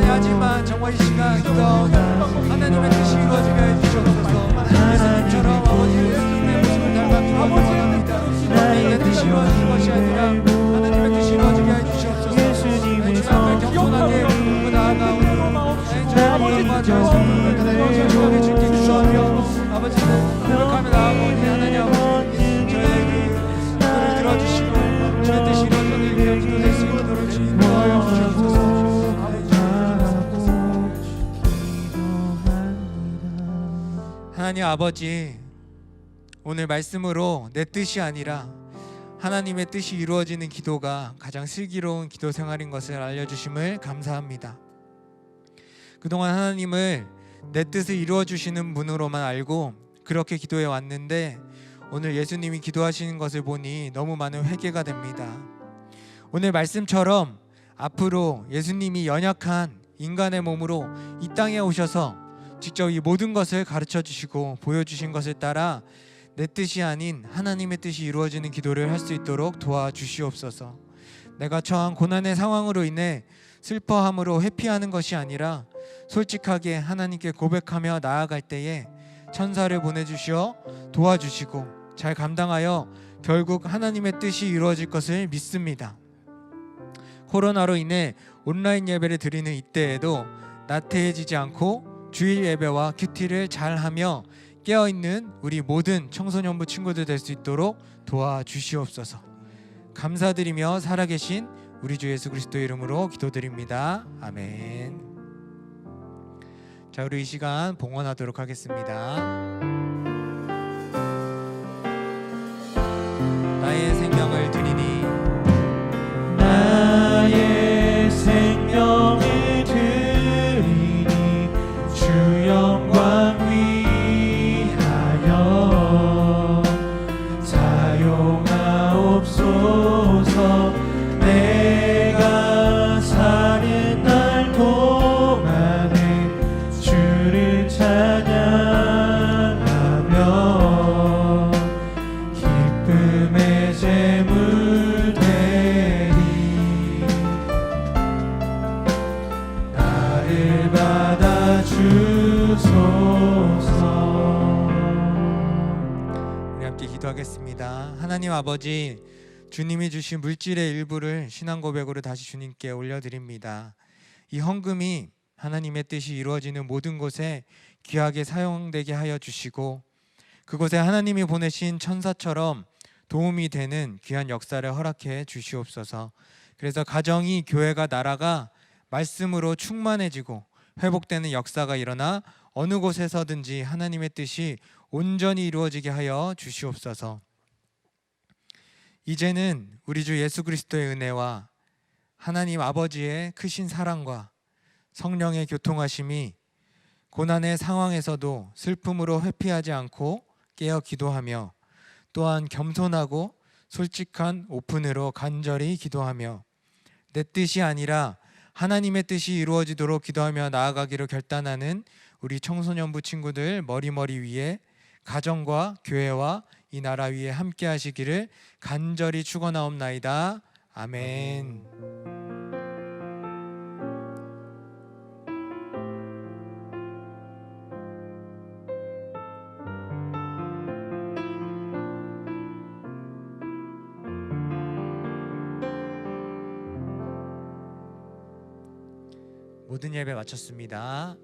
하지만 정말 이 시간 기도 하나님의 뜻이 이루어지게 해주시옵소서. 예수님처럼 아버지 예수님의 모습을 닮아 기도하기 원합니다. 내 뜻이 이루어지는 것이 아니라 하나님의 뜻이 이루어지게 해주시옵소서. 주님 앞에 겸손하게 묻고 나아가오니 아버지는 노력하며 나아가오니 하나님 아버지 저의 기도를 들어주시고 주의 뜻이 이루어지는 기도 될 수 있도록 주님 도와여 주시옵소서. 하나님 아버지, 오늘 말씀으로 내 뜻이 아니라 하나님의 뜻이 이루어지는 기도가 가장 슬기로운 기도 생활인 것을 알려주심을 감사합니다. 그동안 하나님을 내 뜻을 이루어주시는 분으로만 알고 그렇게 기도해 왔는데, 오늘 예수님이 기도하시는 것을 보니 너무 많은 회개가 됩니다. 오늘 말씀처럼 앞으로 예수님이 연약한 인간의 몸으로 이 땅에 오셔서 직접 이 모든 것을 가르쳐 주시고 보여주신 것을 따라 내 뜻이 아닌 하나님의 뜻이 이루어지는 기도를 할 수 있도록 도와주시옵소서. 내가 처한 고난의 상황으로 인해 슬퍼함으로 회피하는 것이 아니라 솔직하게 하나님께 고백하며 나아갈 때에 천사를 보내주시어 도와주시고 잘 감당하여 결국 하나님의 뜻이 이루어질 것을 믿습니다. 코로나로 인해 온라인 예배를 드리는 이때에도 나태해지지 않고 주일 예배와 큐티를 잘하며 깨어있는 우리 모든 청소년부 친구들 될 수 있도록 도와주시옵소서. 감사드리며 살아계신 우리 주 예수 그리스도의 이름으로 기도드립니다. 아멘. 자, 우리 이 시간 봉헌하도록 하겠습니다. 나의 생명을 드리니 나의 생명을 드리니 주 영광 위하여 사용하옵소서. 내가 사는 날 동안에 주를 찬양하며 기쁨의 제물 되리. 나를 받아 주소서. 우리 함께 기도하겠습니다. 하나님 아버지, 주님이 주신 물질의 일부를 신앙 고백으로 다시 주님께 올려드립니다. 이 헌금이 하나님의 뜻이 이루어지는 모든 곳에 귀하게 사용되게 하여 주시고, 그곳에 하나님이 보내신 천사처럼 도움이 되는 귀한 역사를 허락해 주시옵소서. 그래서 가정이, 교회가, 나라가 말씀으로 충만해지고 회복되는 역사가 일어나 어느 곳에서든지 하나님의 뜻이 온전히 이루어지게 하여 주시옵소서. 이제는 우리 주 예수 그리스도의 은혜와 하나님 아버지의 크신 사랑과 성령의 교통하심이 고난의 상황에서도 슬픔으로 회피하지 않고 깨어 기도하며, 또한 겸손하고 솔직한 오픈으로 간절히 기도하며 내 뜻이 아니라 하나님의 뜻이 이루어지도록 기도하며 나아가기로 결단하는 우리 청소년부 친구들 머리머리 위에, 가정과 교회와 이 나라 위에 함께 하시기를 간절히 축원하옵나이다. 아멘. 모든 예배 마쳤습니다.